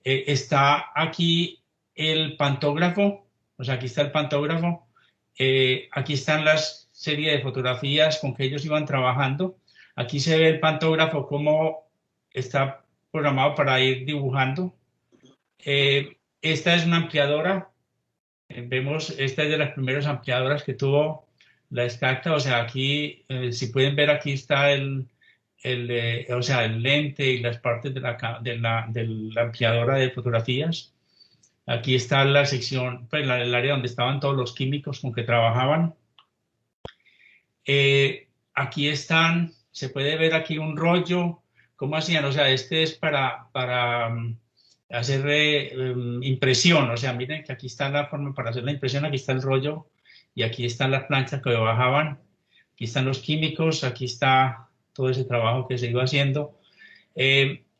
Está aquí el pantógrafo, o sea, aquí está el pantógrafo. Aquí están las series de fotografías con que ellos iban trabajando. Aquí se ve el pantógrafo cómo está programado para ir dibujando. Esta es una ampliadora. Vemos, esta es de las primeras ampliadoras que tuvo la Scacta. O sea, aquí, si pueden ver, aquí está o sea, el lente y las partes de la ampliadora de fotografías. Aquí está la sección, pues el área donde estaban todos los químicos con que trabajaban. Aquí están, se puede ver aquí un rollo, cómo hacían, o sea, este es para hacer impresión, o sea, miren que aquí está la forma para hacer la impresión, aquí está el rollo y aquí están las planchas que bajaban, aquí están los químicos, aquí está todo ese trabajo que se iba haciendo.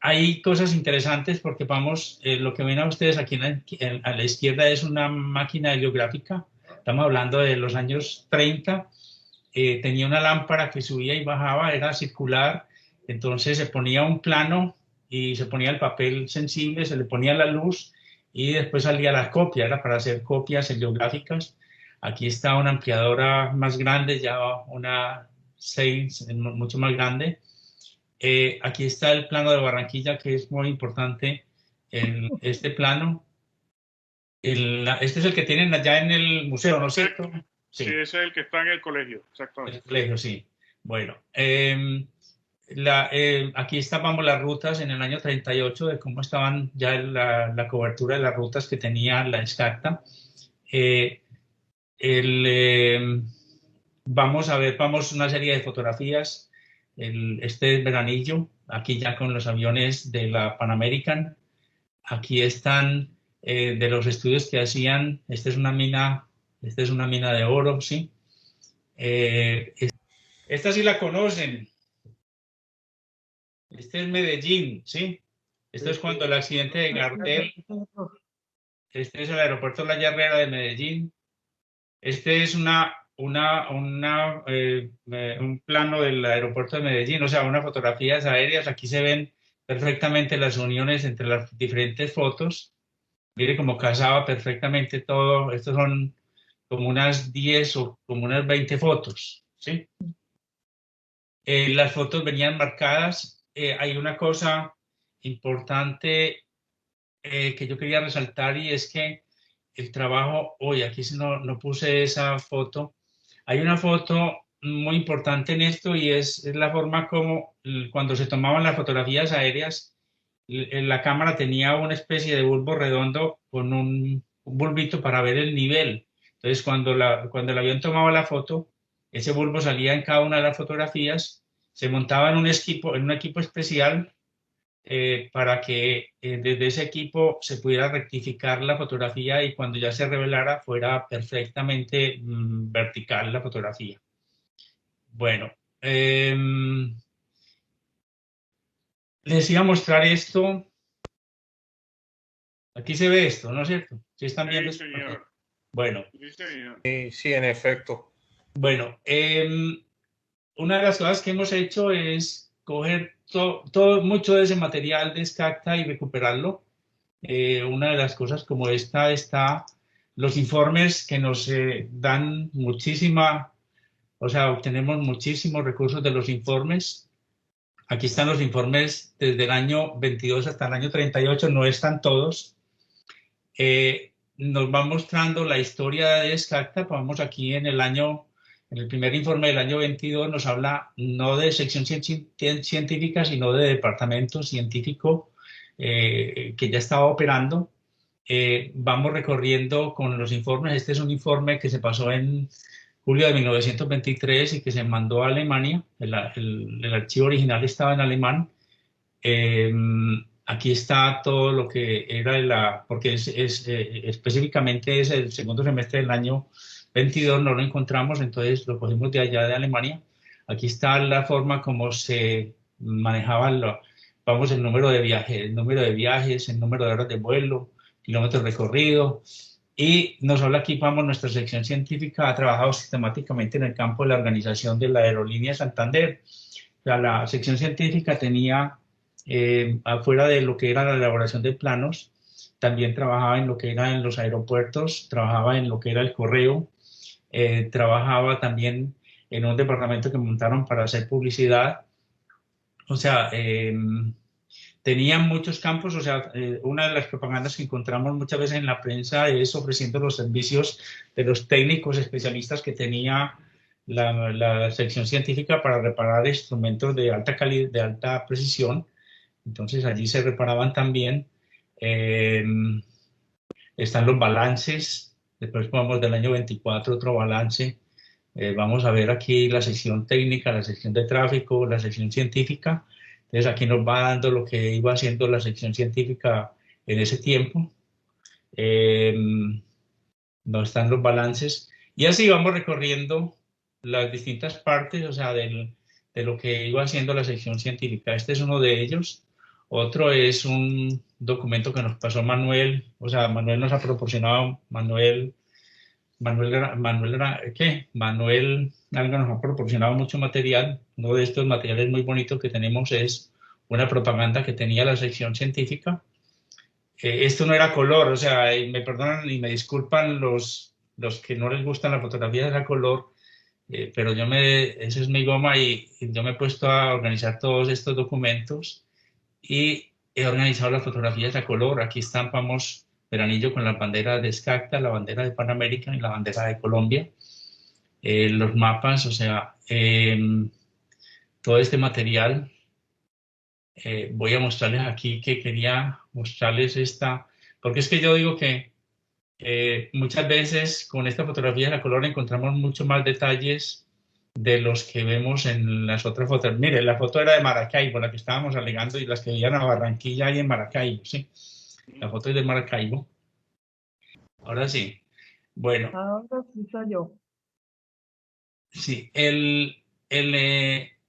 Hay cosas interesantes porque vamos, lo que ven a ustedes aquí a la izquierda es una máquina heliográfica, estamos hablando de los años 30. Tenía una lámpara que subía y bajaba, era circular, entonces se ponía un plano y se ponía el papel sensible, se le ponía la luz y después salía la copia, era para hacer copias heliográficas. Aquí está una ampliadora más grande, ya una 6, mucho más grande. Aquí está el plano de Barranquilla, que es muy importante, este plano. Este es el que tienen allá en el museo, ¿no es cierto? Sí, Sí. ese es el que está en el colegio, exactamente. El colegio, sí. Bueno, aquí estábamos las rutas en el año 38 de cómo estaban ya la cobertura de las rutas que tenía la Scacta. Eh, vamos a ver, vamos una serie de fotografías. Este veranillo, aquí ya con los aviones de la Pan American. Aquí están de los estudios que hacían. Esta es una mina de oro, sí. Esta sí la conocen. Este es Medellín, ¿sí? Esto es cuando el accidente de Gardel. Este es el aeropuerto La Herrera de Medellín. Este es un plano del aeropuerto de Medellín, o sea, unas fotografías aéreas. Aquí se ven perfectamente las uniones entre las diferentes fotos. Mire cómo casaba perfectamente todo. Estos son como unas 10 o como unas 20 fotos, ¿sí? Las fotos venían marcadas. Hay una cosa importante que yo quería resaltar, y es que el trabajo, hoy aquí no puse esa foto. Hay una foto muy importante en esto, y es la forma como cuando se tomaban las fotografías aéreas, la cámara tenía una especie de bulbo redondo con un bulbito para ver el nivel. Entonces, cuando el avión tomaba la foto, ese bulbo salía en cada una de las fotografías, se montaba en un equipo especial para que desde ese equipo se pudiera rectificar la fotografía y cuando ya se revelara fuera perfectamente vertical la fotografía. Bueno, les iba a mostrar esto. Aquí se ve esto, ¿no es cierto? ¿Sí están viendo Sí, esto? señor. Bueno. Sí, señor. Sí, en efecto. Bueno, una de las cosas que hemos hecho es coger todo mucho de ese material de Scacta y recuperarlo. Una de las cosas como esta está los informes que nos dan muchísima, o sea, obtenemos muchísimos recursos de los informes. Aquí están los informes desde el año 22 hasta el año 38, no están todos. Nos va mostrando la historia de Scacta. Vamos aquí en el primer informe del año 22 nos habla no de sección científica, sino de departamento científico que ya estaba operando. Vamos recorriendo con los informes. Este es un informe que se pasó en julio de 1923 y que se mandó a Alemania. El archivo original estaba en alemán. Aquí está todo lo que era porque específicamente es el segundo semestre del año 22, no lo encontramos, entonces lo cogimos de allá de Alemania. Aquí está la forma como se manejaba, vamos, el número de viajes, el número de horas de vuelo, kilómetros recorridos. Y nos habla aquí, vamos, nuestra sección científica ha trabajado sistemáticamente en el campo de la organización de la aerolínea Santander. O sea, la sección científica tenía afuera de lo que era la elaboración de planos, también trabajaba en lo que era en los aeropuertos, trabajaba en lo que era el correo, trabajaba también en un departamento que montaron para hacer publicidad. O sea, tenían muchos campos. O sea, una de las propagandas que encontramos muchas veces en la prensa es ofreciendo los servicios de los técnicos especialistas que tenía la sección científica para reparar instrumentos de alta calidad, de alta precisión. Entonces allí se reparaban también. Están los balances. Después vamos del año 24, otro balance. Vamos a ver aquí la sección técnica, la sección de tráfico, la sección científica. Entonces aquí nos va dando lo que iba haciendo la sección científica en ese tiempo. No están los balances. Y así vamos recorriendo las distintas partes, o sea, de lo que iba haciendo la sección científica. Este es uno de ellos. Otro es un documento que nos pasó Manuel, o sea, Manuel nos ha proporcionado, Manuel algo nos ha proporcionado mucho material. Uno de estos materiales muy bonitos que tenemos es una propaganda que tenía la sección científica. Esto no era color, o sea, me perdonan y me disculpan los que no les gustan las fotografías a color, pero esa es mi goma y yo me he puesto a organizar todos estos documentos y he organizado las fotografías a color. Aquí estampamos Veranillo con la bandera de Scacta, la bandera de Pan American y la bandera de Colombia. Los mapas, o sea, todo este material. Voy a mostrarles aquí que quería mostrarles esta, porque es que yo digo que muchas veces con esta fotografía de color encontramos mucho más detalles de los que vemos en las otras fotos. Mire, la foto era de Maracaibo, la que estábamos alegando, y las que veían a Barranquilla y en Maracaibo, ¿sí? La foto es de Maracaibo. Ahora sí. Bueno. Ahora sí salió. Sí,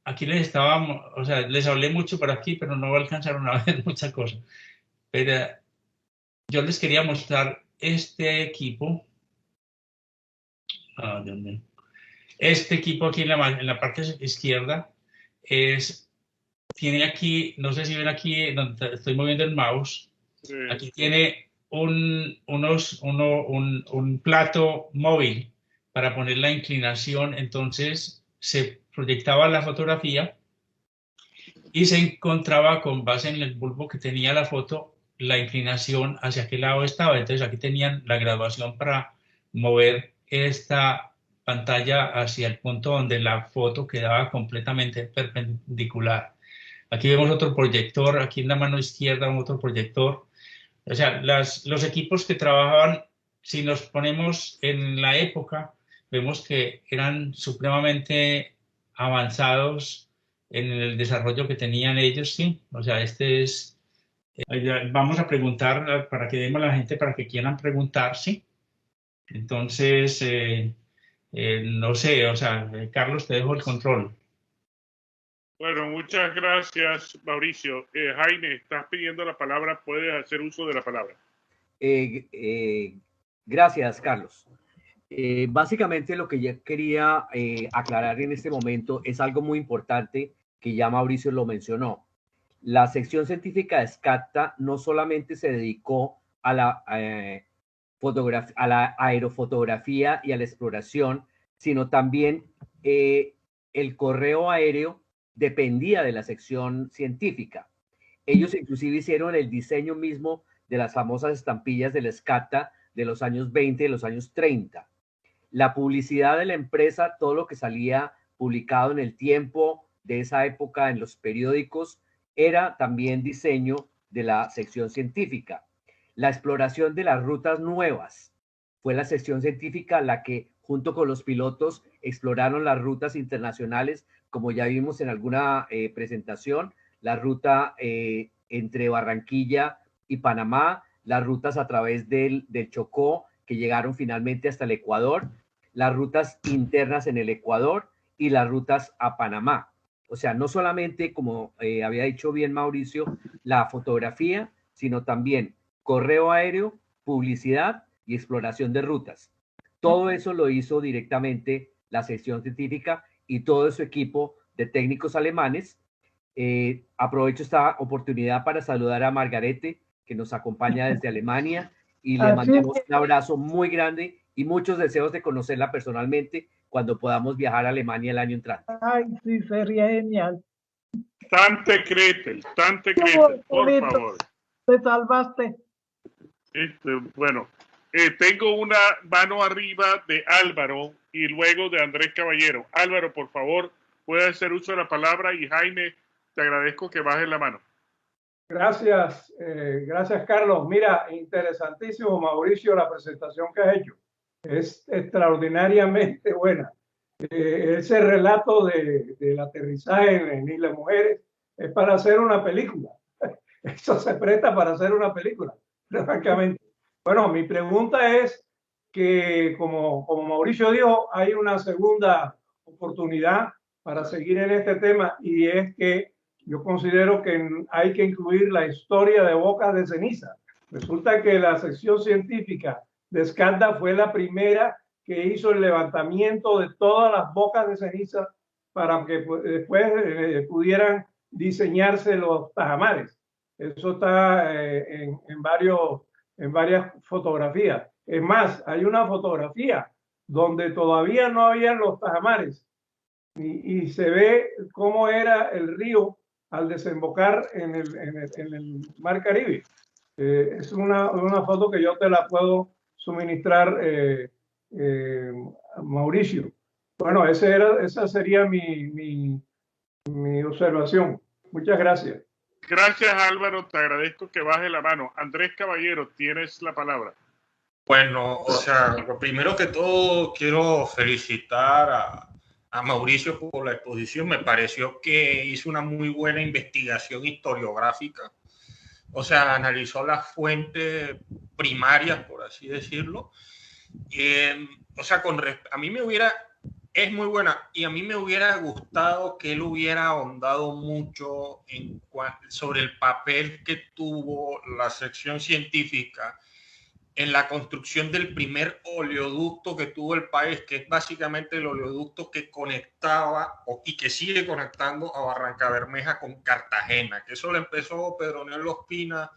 aquí les estábamos, o sea, les hablé mucho por aquí, pero no alcanzaron a ver muchas cosas. Pero yo les quería mostrar este equipo. Dios mío. Este equipo aquí en la parte izquierda tiene aquí, no sé si ven aquí donde estoy moviendo el mouse, sí. Aquí tiene un plato móvil para poner la inclinación. Entonces se proyectaba la fotografía y se encontraba con base en el bulbo que tenía la foto, la inclinación hacia qué lado estaba. Entonces aquí tenían la graduación para mover esta pantalla hacia el punto donde la foto quedaba completamente perpendicular. Aquí vemos otro proyector, aquí en la mano izquierda otro proyector. O sea, los equipos que trabajaban, si nos ponemos en la época, vemos que eran supremamente avanzados en el desarrollo que tenían ellos, sí. O sea, vamos a preguntar para que demos a la gente para que quieran preguntar, sí. Entonces, no sé, o sea, Carlos, te dejo el control. Bueno, muchas gracias, Mauricio. Jaime, estás pidiendo la palabra, puedes hacer uso de la palabra. Gracias, Carlos. Básicamente lo que yo quería aclarar en este momento es algo muy importante que ya Mauricio lo mencionó. La sección científica de SCADTA no solamente se dedicó a la aerofotografía y a la exploración, sino también el correo aéreo dependía de la sección científica. Ellos inclusive hicieron el diseño mismo de las famosas estampillas del SCADTA de los años 20 y de los años 30. La publicidad de la empresa, todo lo que salía publicado en El Tiempo de esa época en los periódicos, era también diseño de la sección científica. La exploración de las rutas nuevas fue la sección científica la que, junto con los pilotos, exploraron las rutas internacionales, como ya vimos en alguna presentación, la ruta entre Barranquilla y Panamá, las rutas a través del Chocó, que llegaron finalmente hasta el Ecuador, las rutas internas en el Ecuador y las rutas a Panamá. O sea, no solamente, como había dicho bien Mauricio, la fotografía, sino también correo aéreo, publicidad y exploración de rutas. Todo eso lo hizo directamente la sección científica y todo su equipo de técnicos alemanes. Aprovecho esta oportunidad para saludar a Margarete, que nos acompaña desde Alemania, y le mandamos un abrazo muy grande y muchos deseos de conocerla personalmente cuando podamos viajar a Alemania el año entrante. Ay, sí, sería genial. Tante Gretel, por favor. Te salvaste. Bueno, tengo una mano arriba de Álvaro y luego de Andrés Caballero. Álvaro, por favor, puede hacer uso de la palabra, y Jaime, te agradezco que bajes la mano. Gracias, gracias Carlos. Mira, interesantísimo Mauricio la presentación que has hecho. Es extraordinariamente buena. Ese relato del aterrizaje en Isla Mujeres es para hacer una película. Eso se presta para hacer una película, francamente. Bueno, mi pregunta es que, como Mauricio dijo, hay una segunda oportunidad para seguir en este tema, y es que yo considero que hay que incluir la historia de Bocas de Ceniza. Resulta que la sección científica de SCADTA fue la primera que hizo el levantamiento de todas las bocas de ceniza para que después pudieran diseñarse los tajamares. Eso está en varias fotografías. Es más, hay una fotografía donde todavía no habían los tajamares y se ve cómo era el río al desembocar en el Mar Caribe. Es una foto que yo te la puedo suministrar, Mauricio. Bueno, esa sería mi observación. Muchas gracias. Gracias, Álvaro. Te agradezco que baje la mano. Andrés Caballero, tienes la palabra. Bueno, o sea, lo primero que todo quiero felicitar a Mauricio por la exposición. Me pareció que hizo una muy buena investigación historiográfica. O sea, analizó las fuentes primarias, por así decirlo. O sea, a mí es muy buena, y a mí me hubiera gustado que él hubiera ahondado mucho sobre el papel que tuvo la sección científica en la construcción del primer oleoducto que tuvo el país, que es básicamente el oleoducto que conectaba y que sigue conectando a Barrancabermeja con Cartagena, que eso lo empezó Pedronel Ospina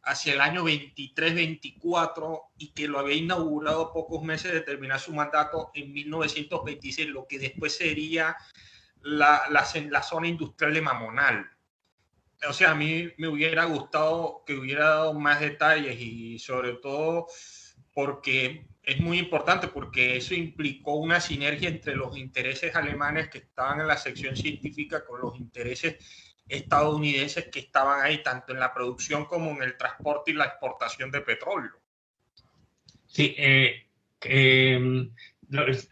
hacia el año 23-24 y que lo había inaugurado pocos meses de terminar su mandato en 1926, lo que después sería la zona industrial de Mamonal. O sea, a mí me hubiera gustado que hubiera dado más detalles, y sobre todo porque es muy importante, porque eso implicó una sinergia entre los intereses alemanes que estaban en la sección científica con los intereses estadounidenses que estaban ahí, tanto en la producción como en el transporte y la exportación de petróleo. Sí,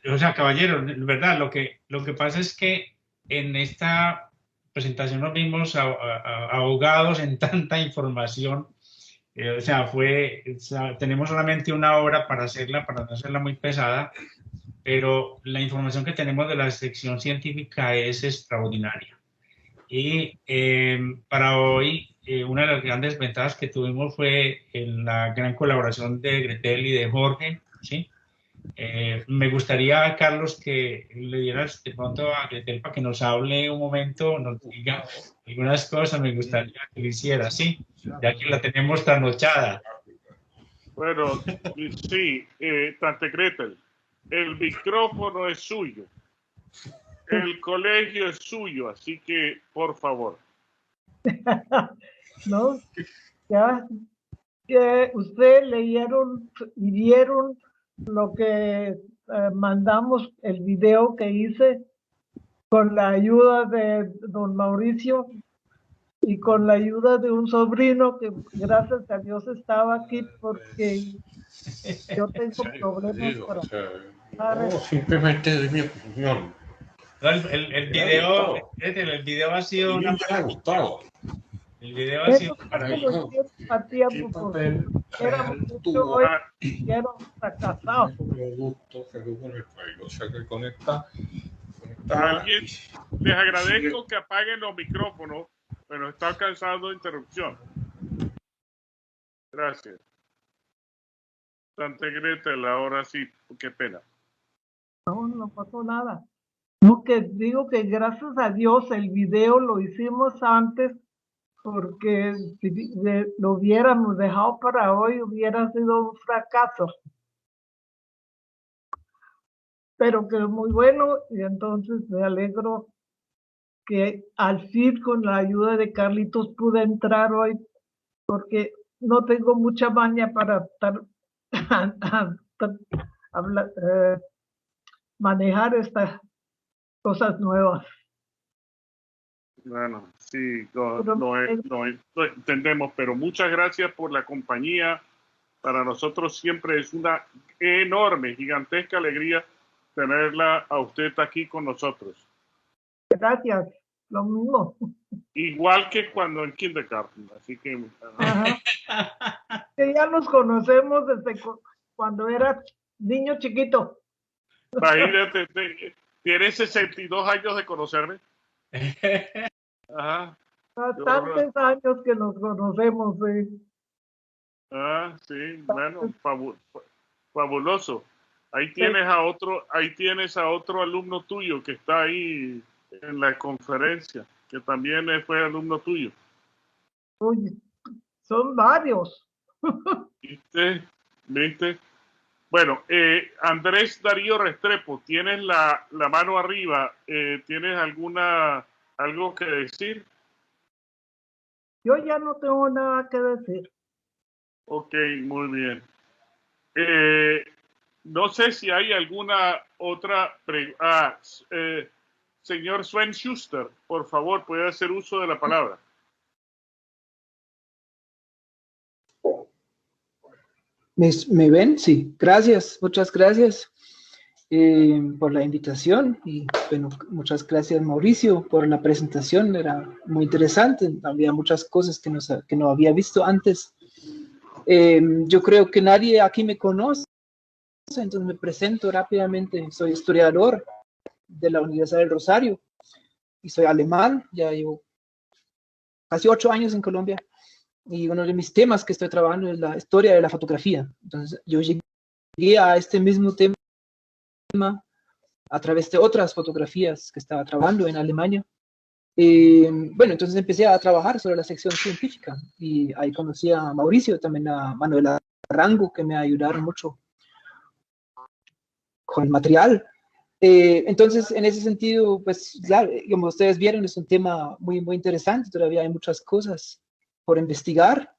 o sea, caballero, verdad, lo que pasa es que en esta presentación nos vimos ahogados en tanta información. O sea, tenemos solamente una hora para hacerla, para no hacerla muy pesada, pero la información que tenemos de la sección científica es extraordinaria. Y para hoy una de las grandes ventajas que tuvimos fue en la gran colaboración de Gretel y de Jorge, ¿sí? Me gustaría, Carlos, que le dieras de pronto a Gretel para que nos hable un momento, nos diga algunas cosas, me gustaría que lo hiciera, ¿sí? Ya que la tenemos trasnochada. Bueno, sí, Tante Gretel, el micrófono es suyo, el colegio es suyo, así que, por favor. No, ya que ustedes leyeron y vieron lo que mandamos, el video que hice con la ayuda de don Mauricio y con la ayuda de un sobrino que gracias a Dios estaba aquí porque yo tengo problemas para... No, simplemente doy mi opinión. El video ha sido me ha gustado. El video ha sido maravilloso. A tiempo, porque éramos mucho hoy y éramos fracasados. O sea que conecta. Alguien, les agradezco que apaguen los micrófonos, pero está causando interrupción. Gracias. Tante Gretel, ahora sí, qué pena. No pasó nada. No, que digo que gracias a Dios el video lo hicimos antes, porque si lo hubiéramos dejado para hoy hubiera sido un fracaso. Pero que muy bueno, y entonces me alegro que al fin con la ayuda de Carlitos pude entrar hoy, porque no tengo mucha maña para estar manejar estas cosas nuevas. Bueno, sí, no entendemos, pero muchas gracias por la compañía. Para nosotros siempre es una enorme, gigantesca alegría tenerla a usted aquí con nosotros. Gracias, lo mismo. Igual que cuando en kindergarten, así que... Que ya nos conocemos desde cuando era niño chiquito. Imagínate, tienes 62 años de conocerme. Ajá. Bastantes años que nos conocemos, sí. Sí, bueno, fabuloso. Ahí tienes a otro alumno tuyo que está ahí en la conferencia, que también fue alumno tuyo. Uy, son varios. ¿Viste? Bueno, Andrés Darío Restrepo, tienes la mano arriba. ¿Tienes algo que decir? Yo ya no tengo nada que decir. Ok, muy bien. No sé si hay alguna otra pregunta. Señor Sven Schuster, por favor, puede hacer uso de la palabra. ¿Me ven? Sí, gracias, muchas gracias por la invitación y bueno, muchas gracias Mauricio por la presentación, era muy interesante, había muchas cosas que no había visto antes. Yo creo que nadie aquí me conoce, entonces me presento rápidamente, soy historiador de la Universidad del Rosario y soy alemán, ya llevo casi 8 años en Colombia. Y uno de mis temas que estoy trabajando es la historia de la fotografía. Entonces, yo llegué a este mismo tema a través de otras fotografías que estaba trabajando en Alemania. Bueno, entonces empecé a trabajar sobre la sección científica y ahí conocí a Mauricio, también a Manuela Rango, que me ayudaron mucho con el material. Entonces, en ese sentido, pues, claro, como ustedes vieron, es un tema muy, muy interesante. Todavía hay muchas cosas por investigar.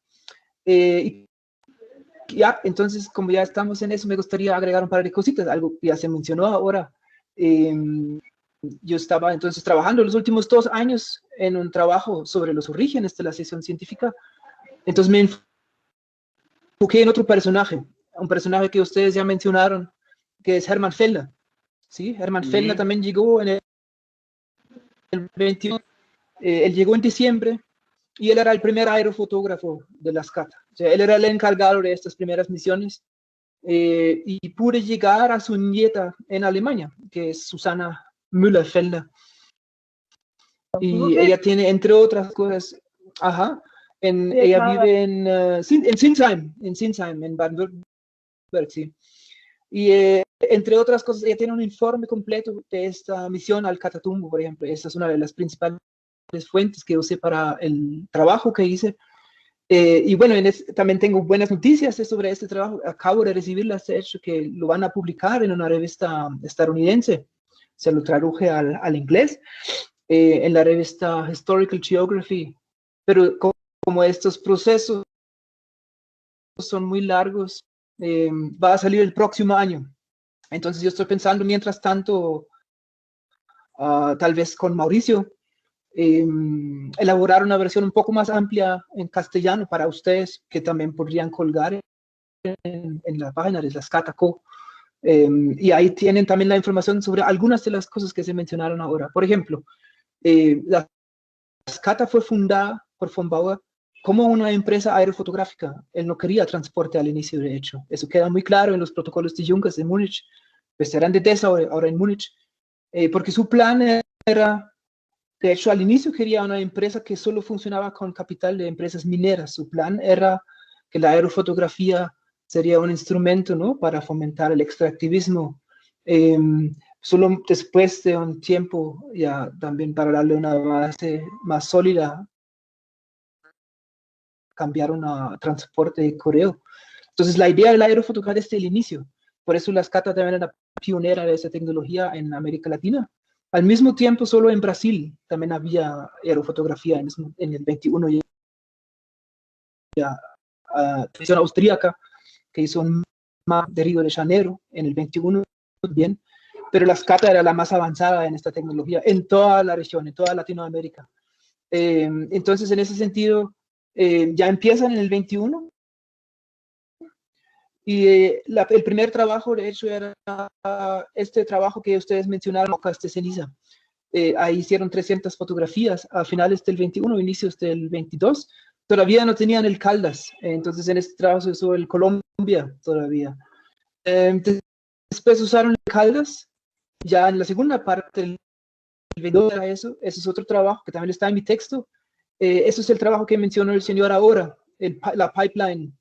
Ya, entonces, como ya estamos en eso, me gustaría agregar un par de cositas, algo que ya se mencionó ahora. Yo estaba entonces trabajando los últimos 2 años en un trabajo sobre los orígenes de la sección científica. Entonces me enfoqué en otro personaje, un personaje que ustedes ya mencionaron, que es Hermann Fellner. ¿Sí? Hermann Fellner también llegó en el 21, él llegó en diciembre, y él era el primer aerofotógrafo de la SCATA. O sea, él era el encargado de estas primeras misiones y pude llegar a su nieta en Alemania, que es Susanna Müller-Fellner. Y ella tiene, entre otras cosas, Ella vive en Sinsheim, en Baden-Württemberg, sí. Y entre otras cosas, ella tiene un informe completo de esta misión al Catatumbo, por ejemplo. Esta es una de las principales fuentes que usé para el trabajo que hice. Y bueno, también tengo buenas noticias sobre este trabajo. Acabo de recibirlas, de hecho, que lo van a publicar en una revista estadounidense. Se lo traduje al inglés, en la revista Historical Geography. Pero como estos procesos son muy largos, va a salir el próximo año. Entonces yo estoy pensando, mientras tanto, tal vez con Mauricio, elaborar una versión un poco más amplia en castellano para ustedes, que también podrían colgar en la página de la SCATA.co. Y ahí tienen también la información sobre algunas de las cosas que se mencionaron ahora. Por ejemplo, la SCATA fue fundada por von Bauer como una empresa aerofotográfica. Él no quería transporte al inicio, de hecho. Eso queda muy claro en los protocolos de Junkers de Múnich. Pues eran de Dessau, ahora en Múnich. Porque su plan era, de hecho, al inicio quería una empresa que solo funcionaba con capital de empresas mineras. Su plan era que la aerofotografía sería un instrumento, ¿no?, para fomentar el extractivismo. Solo después de un tiempo, ya también para darle una base más sólida, cambiaron a transporte de correo. Entonces, la idea de la aerofotografía desde el inicio. Por eso la SCATA también era pionera de esa tecnología en América Latina. Al mismo tiempo, solo en Brasil también había aerofotografía en el 21. Ya, televisión austríaca, que hizo un mapa de Río de Janeiro en el 21 también. Pero la SCATA era la más avanzada en esta tecnología en toda la región, en toda Latinoamérica. Entonces, en ese sentido, ya empiezan en el 21. Y el primer trabajo, de hecho, era este trabajo que ustedes mencionaron, Rocas de Ceniza. Ahí hicieron 300 fotografías a finales del 21, inicios del 22. Todavía no tenían el Caldas, entonces en este trabajo se usó el Colombia todavía. Después usaron el Caldas, ya en la segunda parte del 22 era eso. Ese es otro trabajo que también está en mi texto. Eso es el trabajo que mencionó el señor ahora, la pipeline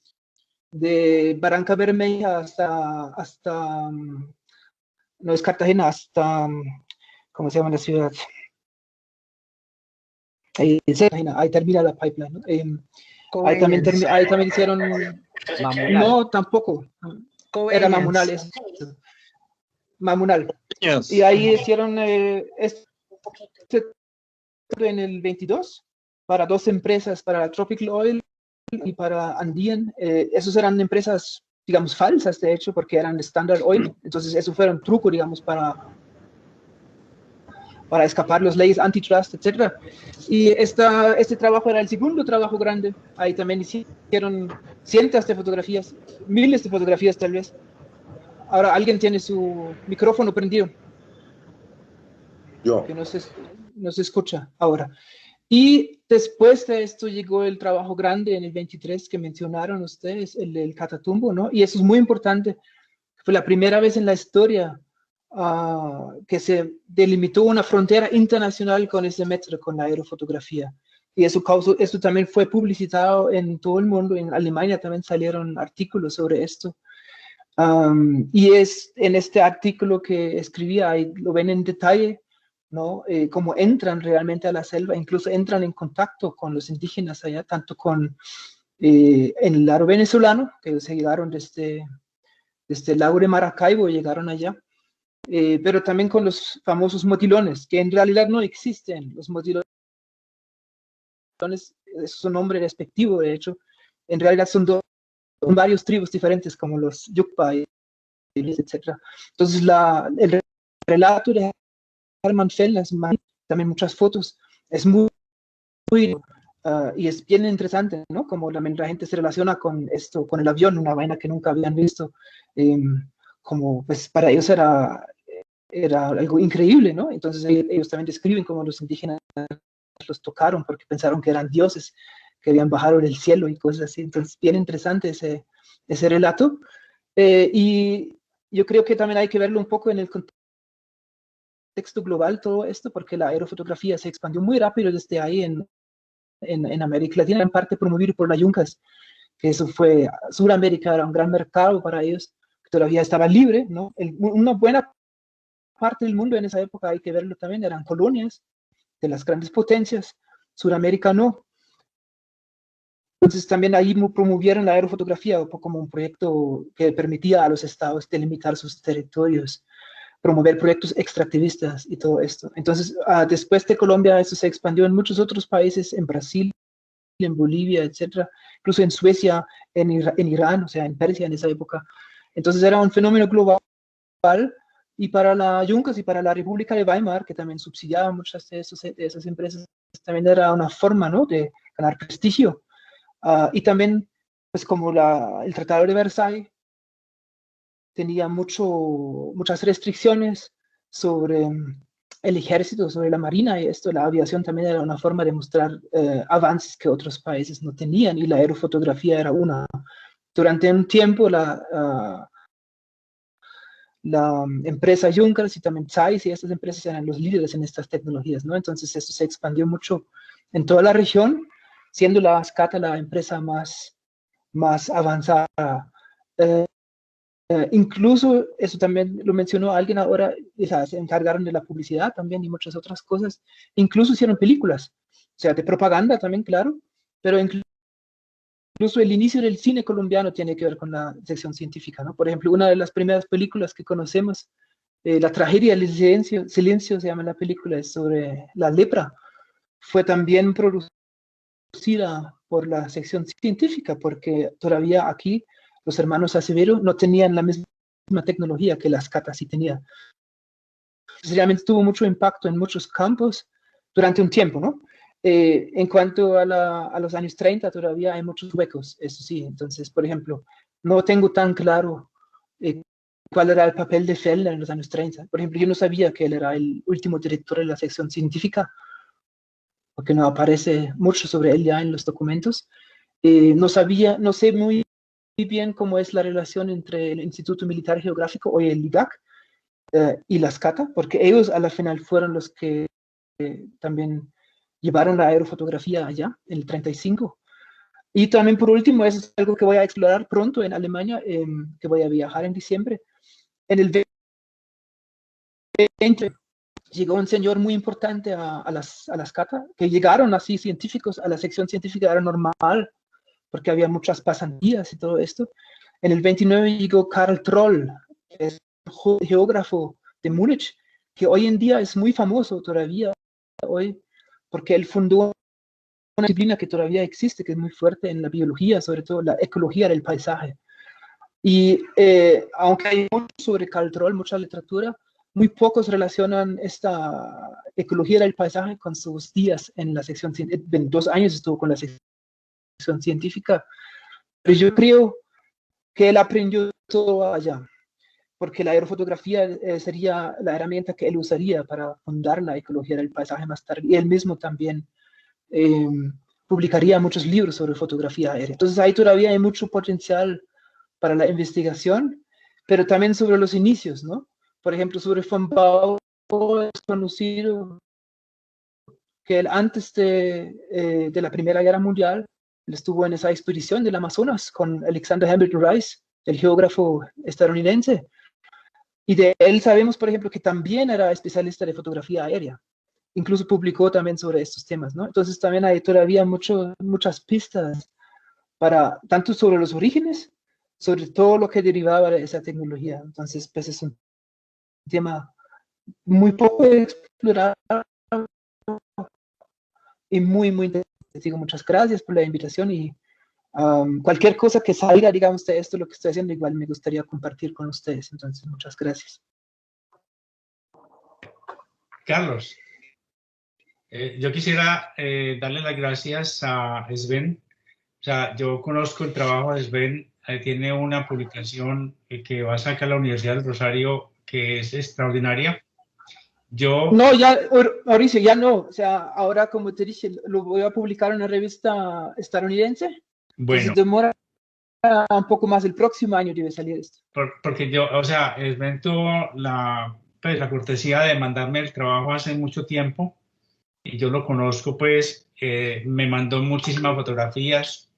de Barranca Bermeja hasta no es Cartagena, hasta, ¿cómo se llama la ciudad? Ahí termina la pipeline, ¿no? Ahí también hicieron, Mamunal. no, tampoco, era Mamunal, Mamunal. Yes. Y ahí hicieron este en el 22 para 2 empresas, para Tropical Oil y para Andean. Esos eran empresas, digamos, falsas, de hecho, porque eran Standard Oil. Entonces, eso fue un truco, digamos, para escapar las leyes antitrust, etc. Y este trabajo era el segundo trabajo grande. Ahí también hicieron cientos de fotografías, miles de fotografías tal vez. Ahora, alguien tiene su micrófono prendido. Yo. Que no se escucha ahora. Y después de esto llegó el trabajo grande en el 23 que mencionaron ustedes, el del Catatumbo, ¿no? Y eso es muy importante. Fue la primera vez en la historia que se delimitó una frontera internacional con ese método, con la aerofotografía. Y eso también fue publicitado en todo el mundo. En Alemania también salieron artículos sobre esto. Y es en este artículo que escribía, ahí lo ven en detalle, ¿no? Cómo entran realmente a la selva, incluso entran en contacto con los indígenas allá, tanto con en el lado venezolano, que se llegaron desde el lago de Maracaibo, llegaron allá, pero también con los famosos motilones, que en realidad no existen. Los motilones es un nombre despectivo, de hecho, en realidad son varios tribus diferentes, como los Yukpa, etc. Entonces, el relato de Hermann Fellner, también muchas fotos, es muy y es bien interesante, ¿no? Como la gente se relaciona con esto, con el avión, una vaina que nunca habían visto, como pues para ellos era algo increíble, ¿no? Entonces ellos también describen cómo los indígenas los tocaron porque pensaron que eran dioses que habían bajado del cielo y cosas así. Entonces, bien interesante ese relato. Y yo creo que también hay que verlo un poco en el contexto global, todo esto, porque la aerofotografía se expandió muy rápido desde ahí en en América Latina, en parte promovido por la Juncas, que eso fue, Sudamérica era un gran mercado para ellos, que todavía estaba libre, ¿no? Una buena parte del mundo en esa época, hay que verlo también, eran colonias de las grandes potencias, Sudamérica no. Entonces también ahí promovieron la aerofotografía como un proyecto que permitía a los estados delimitar sus territorios, promover proyectos extractivistas y todo esto. Entonces, después de Colombia, eso se expandió en muchos otros países, en Brasil, en Bolivia, etcétera, incluso en Suecia, en Irán, o sea, en Persia en esa época. Entonces era un fenómeno global, y para la Juncas y para la República de Weimar, que también subsidiaba muchas de esas empresas, también era una forma, ¿no?, de ganar prestigio. Y también, pues como el Tratado de Versalles tenía muchas restricciones sobre el ejército, sobre la marina, y la aviación también era una forma de mostrar avances que otros países no tenían, y la aerofotografía era una. Durante un tiempo la empresa Junkers y también Zeiss y estas empresas eran los líderes en estas tecnologías, ¿no? Entonces esto se expandió mucho en toda la región, siendo la SCATA la empresa más avanzada. Incluso, eso también lo mencionó alguien ahora, se encargaron de la publicidad también y muchas otras cosas. Incluso hicieron películas, o sea, de propaganda también, claro, pero incluso el inicio del cine colombiano tiene que ver con la sección científica, ¿no? Por ejemplo, una de las primeras películas que conocemos, La tragedia del silencio se llama la película, es sobre la lepra, fue también producida por la sección científica, porque todavía aquí los hermanos Acevero no tenían la misma tecnología que la SCATA sí tenía. Realmente tuvo mucho impacto en muchos campos durante un tiempo, ¿no? En cuanto a los años 30, todavía hay muchos huecos, eso sí. Entonces, por ejemplo, no tengo tan claro cuál era el papel de Fellner en los años 30. Por ejemplo, yo no sabía que él era el último director de la sección científica, porque no aparece mucho sobre él ya en los documentos. No sé muy bien cómo es la relación entre el Instituto Militar Geográfico o el IGAC y la SCATA, porque ellos a la final fueron los que también llevaron la aerofotografía allá, en el 35. Y también, por último, eso es algo que voy a explorar pronto en Alemania, que voy a viajar en diciembre. En el 20 llegó un señor muy importante a la SCATA, que llegaron así científicos a la sección científica, era normal, porque había muchas pasantías y todo esto. En el 29 llegó Karl Troll, que es un geógrafo de Múnich, que hoy en día es muy famoso todavía hoy, porque él fundó una disciplina que todavía existe, que es muy fuerte en la biología, sobre todo la ecología del paisaje. Y aunque hay mucho sobre Karl Troll, mucha literatura, muy pocos relacionan esta ecología del paisaje con sus días en la sección científica. 2 años estuvo con la sección científica, pero yo creo que él aprendió todo allá, porque la aerofotografía sería la herramienta que él usaría para fundar la ecología del paisaje más tarde, y él mismo también publicaría muchos libros sobre fotografía aérea. Entonces ahí todavía hay mucho potencial para la investigación, pero también sobre los inicios, ¿no? Por ejemplo, sobre von Baur es conocido que él antes de la Primera Guerra Mundial, él estuvo en esa expedición del Amazonas con Alexander Hamilton Rice, el geógrafo estadounidense, y de él sabemos, por ejemplo, que también era especialista de fotografía aérea. Incluso publicó también sobre estos temas, ¿no? Entonces también hay todavía muchas pistas para, tanto sobre los orígenes, sobre todo lo que derivaba de esa tecnología. Entonces, pues es un tema muy poco explorado y muy interesante. Digo, muchas gracias por la invitación, y cualquier cosa que salga, digamos, de esto, lo que estoy haciendo, igual me gustaría compartir con ustedes. Entonces, muchas gracias. Carlos, yo quisiera darle las gracias a Sven. O sea, yo conozco el trabajo de Sven, tiene una publicación que va a sacar la Universidad del Rosario que es extraordinaria. No, ya, Mauricio, ya no. O sea, ahora, como te dije, lo voy a publicar en una revista estadounidense. Bueno. Entonces demora un poco más, el próximo año debe salir esto. Porque yo, o sea, Sven tuvo la cortesía de mandarme el trabajo hace mucho tiempo, y yo lo conozco, pues me mandó muchísimas fotografías.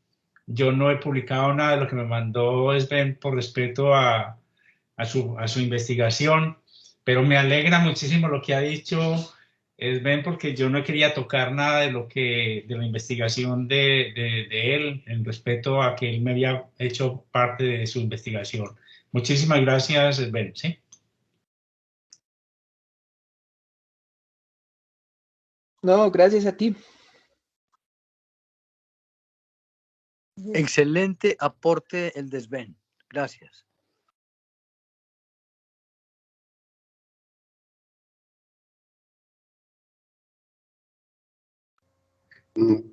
Yo no he publicado nada de lo que me mandó Sven por respeto a su investigación, pero me alegra muchísimo lo que ha dicho Sven, porque yo no quería tocar nada de la investigación de él, en respeto a que él me había hecho parte de su investigación. Muchísimas gracias, Sven. ¿Sí? No, gracias a ti. Excelente aporte el de Sven. Gracias.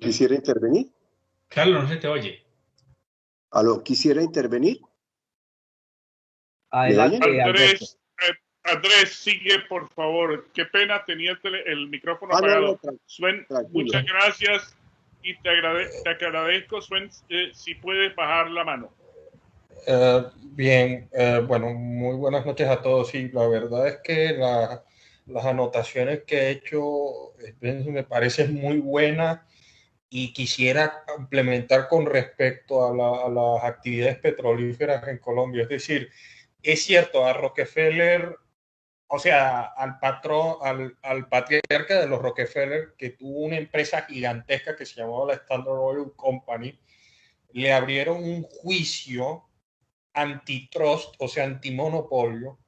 ¿Quisiera intervenir? Carlos, no se te oye. ¿Aló? ¿Quisiera intervenir? Adelante, Andrés, Andrés, sigue, por favor. Qué pena, tenía el micrófono apagado. No, Sven, muchas gracias y te agradezco, Sven, si puedes bajar la mano. Bien, bueno, muy buenas noches a todos. Sí, la verdad es que las anotaciones que he hecho me parecen muy buenas y quisiera complementar con respecto a las actividades petrolíferas en Colombia. Es decir, es cierto, a Rockefeller, o sea, al patriarca de los Rockefeller, que tuvo una empresa gigantesca que se llamaba la Standard Oil Company, le abrieron un juicio antitrust, o sea, antimonopolio,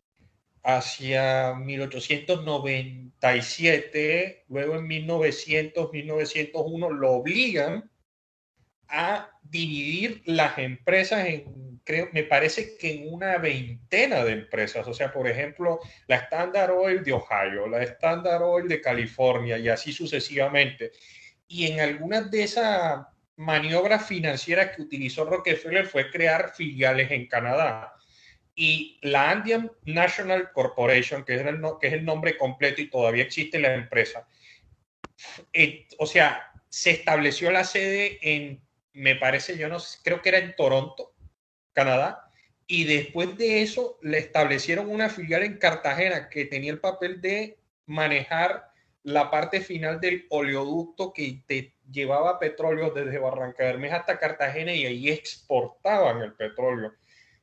hacia 1897, luego en 1901 lo obligan a dividir las empresas en, me parece que en una veintena de empresas. O sea, por ejemplo, la Standard Oil de Ohio, la Standard Oil de California y así sucesivamente. Y en algunas de esas maniobras financieras que utilizó Rockefeller fue crear filiales en Canadá. Y la Andean National Corporation, que es el nombre completo y todavía existe la empresa, o sea, se estableció la sede en, me parece, yo no sé, creo que era en Toronto, Canadá, y después de eso le establecieron una filial en Cartagena que tenía el papel de manejar la parte final del oleoducto que te llevaba petróleo desde Barranca Bermeja hasta Cartagena, y ahí exportaban el petróleo.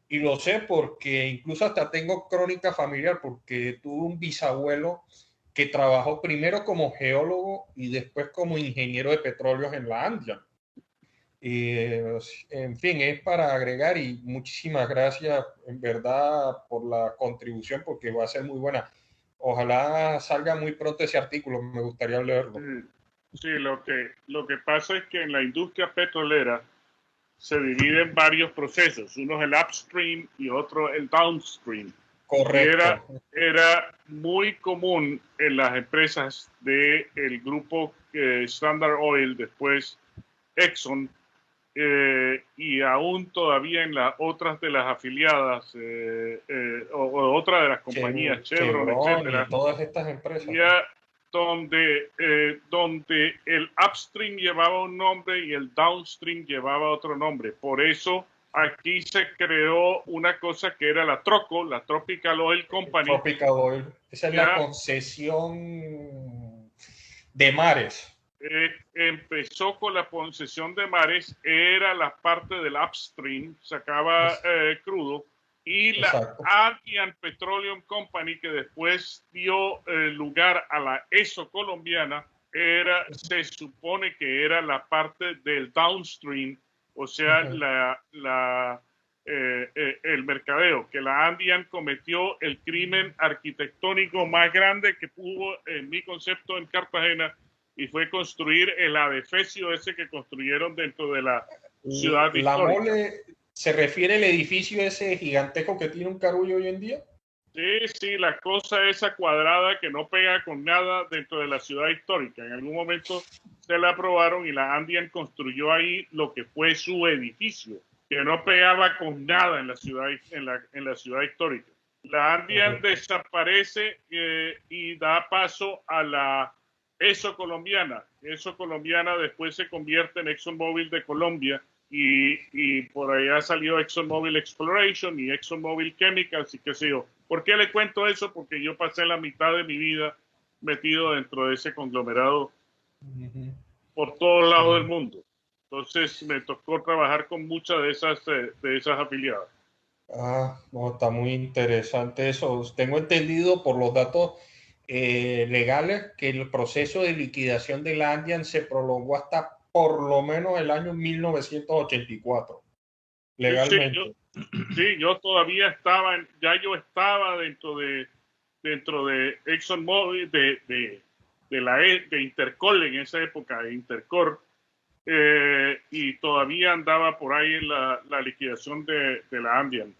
Y lo sé porque incluso hasta tengo crónica familiar, porque tuve un bisabuelo que trabajó primero como geólogo y después como ingeniero de petróleos en la Andean. En fin, es para agregar, y muchísimas gracias en verdad por la contribución, porque va a ser muy buena. Ojalá salga muy pronto ese artículo, me gustaría leerlo. Sí, lo que pasa es que en la industria petrolera se divide en varios procesos. Uno es el upstream y otro el downstream. Correcto. Era muy común en las empresas del grupo Standard Oil, después Exxon, y aún todavía en las otras de las afiliadas o otras de las compañías, Chevron, etcétera. Todas estas empresas. Donde el upstream llevaba un nombre y el downstream llevaba otro nombre. Por eso aquí se creó una cosa que era la TROCO, la Tropical Oil Company. Tropical Oil. Esa es la concesión de mares. Empezó con la concesión de mares, era la parte del upstream, sacaba crudo, y la Andean Petroleum Company, que después dio lugar a la ESO colombiana, se supone que era la parte del downstream, o sea, el mercadeo, que la Andean cometió el crimen arquitectónico más grande que pudo, en mi concepto, en Cartagena, y fue construir el adefesio ese que construyeron dentro de la ciudad histórica. Mole, ¿se refiere al edificio ese gigantesco que tiene un carullo hoy en día? Sí, la cosa esa cuadrada que no pega con nada dentro de la ciudad histórica. En algún momento se la aprobaron y la Andean construyó ahí lo que fue su edificio, que no pegaba con nada en la ciudad, en la ciudad histórica. La Andean desaparece y da paso a la ESO colombiana. ESO colombiana después se convierte en ExxonMobil de Colombia, y por allá salió ExxonMobil Exploration y ExxonMobil Chemicals y qué sé yo. ¿Por qué le cuento eso? Porque yo pasé la mitad de mi vida metido dentro de ese conglomerado por todos lados del mundo. Entonces me tocó trabajar con muchas de esas afiliadas. Ah, no, está muy interesante eso. Tengo entendido por los datos legales que el proceso de liquidación de la Andean se prolongó hasta por lo menos el año 1984, legalmente. Sí, yo todavía estaba, yo estaba dentro de ExxonMobil, de Intercol en esa época, de Intercor, y todavía andaba por ahí en la liquidación de la Andean.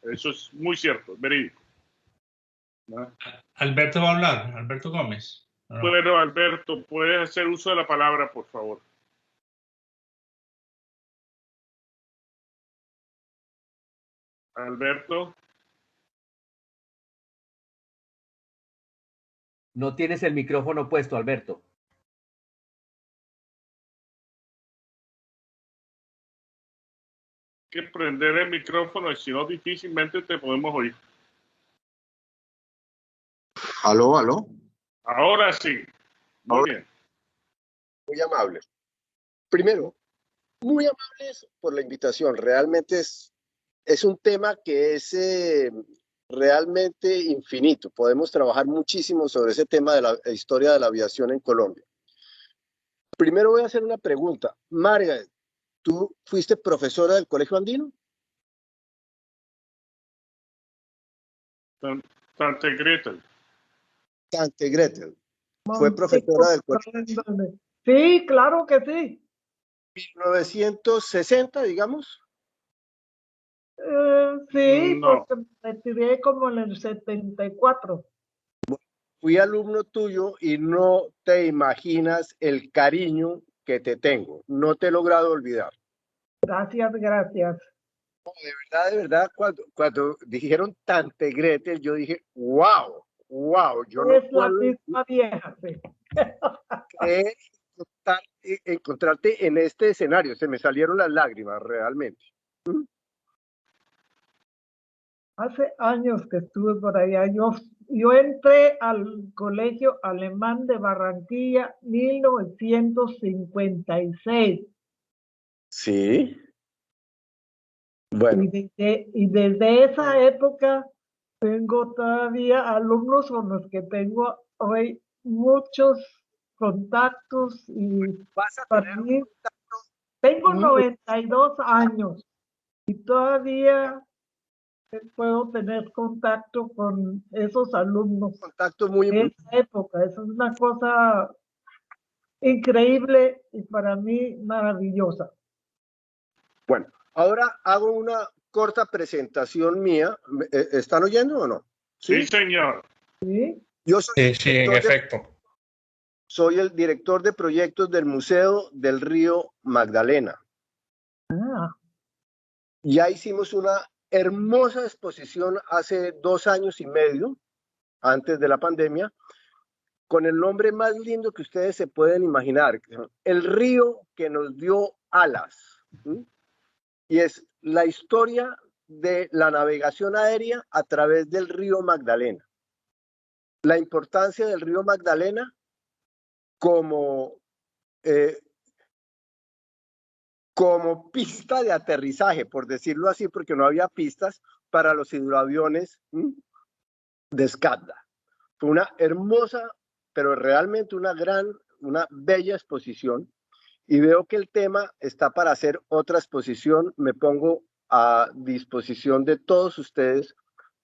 Eso es muy cierto, verídico. ¿No? Alberto va a hablar, Alberto Gómez. ¿No? Bueno, Alberto, puedes hacer uso de la palabra, por favor. Alberto. No tienes el micrófono puesto, Alberto. Hay que prender el micrófono y si no, difícilmente te podemos oír. ¿Aló, aló? Ahora sí. Muy bien. Muy amable. Primero, muy amables por la invitación. Realmente es un tema que es realmente infinito. Podemos trabajar muchísimo sobre ese tema de la historia de la aviación en Colombia. Primero voy a hacer una pregunta. Margaret, ¿tú fuiste profesora del Colegio Andino? Tante Gretel. Tante Gretel. Fue profesora del Colegio. Sí, claro que sí. 1960, digamos. Sí, No. porque me retiré como en el 74. Fui alumno tuyo y no te imaginas el cariño que te tengo. No te he logrado olvidar. Gracias, gracias. De verdad, cuando dijeron Tante Gretel, yo dije, wow. Yo es no la misma vieja, sí. Encontrarte en este escenario. Se me salieron las lágrimas, realmente. Hace años que estuve por allá. Yo entré al Colegio Alemán de Barranquilla 1956. Sí. Bueno. Y desde esa época tengo todavía alumnos con los que tengo hoy muchos contactos y para mí tengo 92 años y todavía puedo tener contacto con esos alumnos. Contacto muy de esa época. Eso es una cosa increíble y para mí maravillosa. Bueno, ahora hago una corta presentación mía. ¿Están oyendo o no? Sí, señor. Sí. Yo soy en efecto. Soy el director de proyectos del Museo del Río Magdalena. Ya hicimos una hermosa exposición hace 2 años y medio, antes de la pandemia, con el nombre más lindo que ustedes se pueden imaginar, el río que nos dio alas. Y es la historia de la navegación aérea a través del río Magdalena. La importancia del río Magdalena como pista de aterrizaje, por decirlo así, porque no había pistas para los hidroaviones de Skadda. Fue una hermosa, pero realmente una bella exposición. Y veo que el tema está para hacer otra exposición. Me pongo a disposición de todos ustedes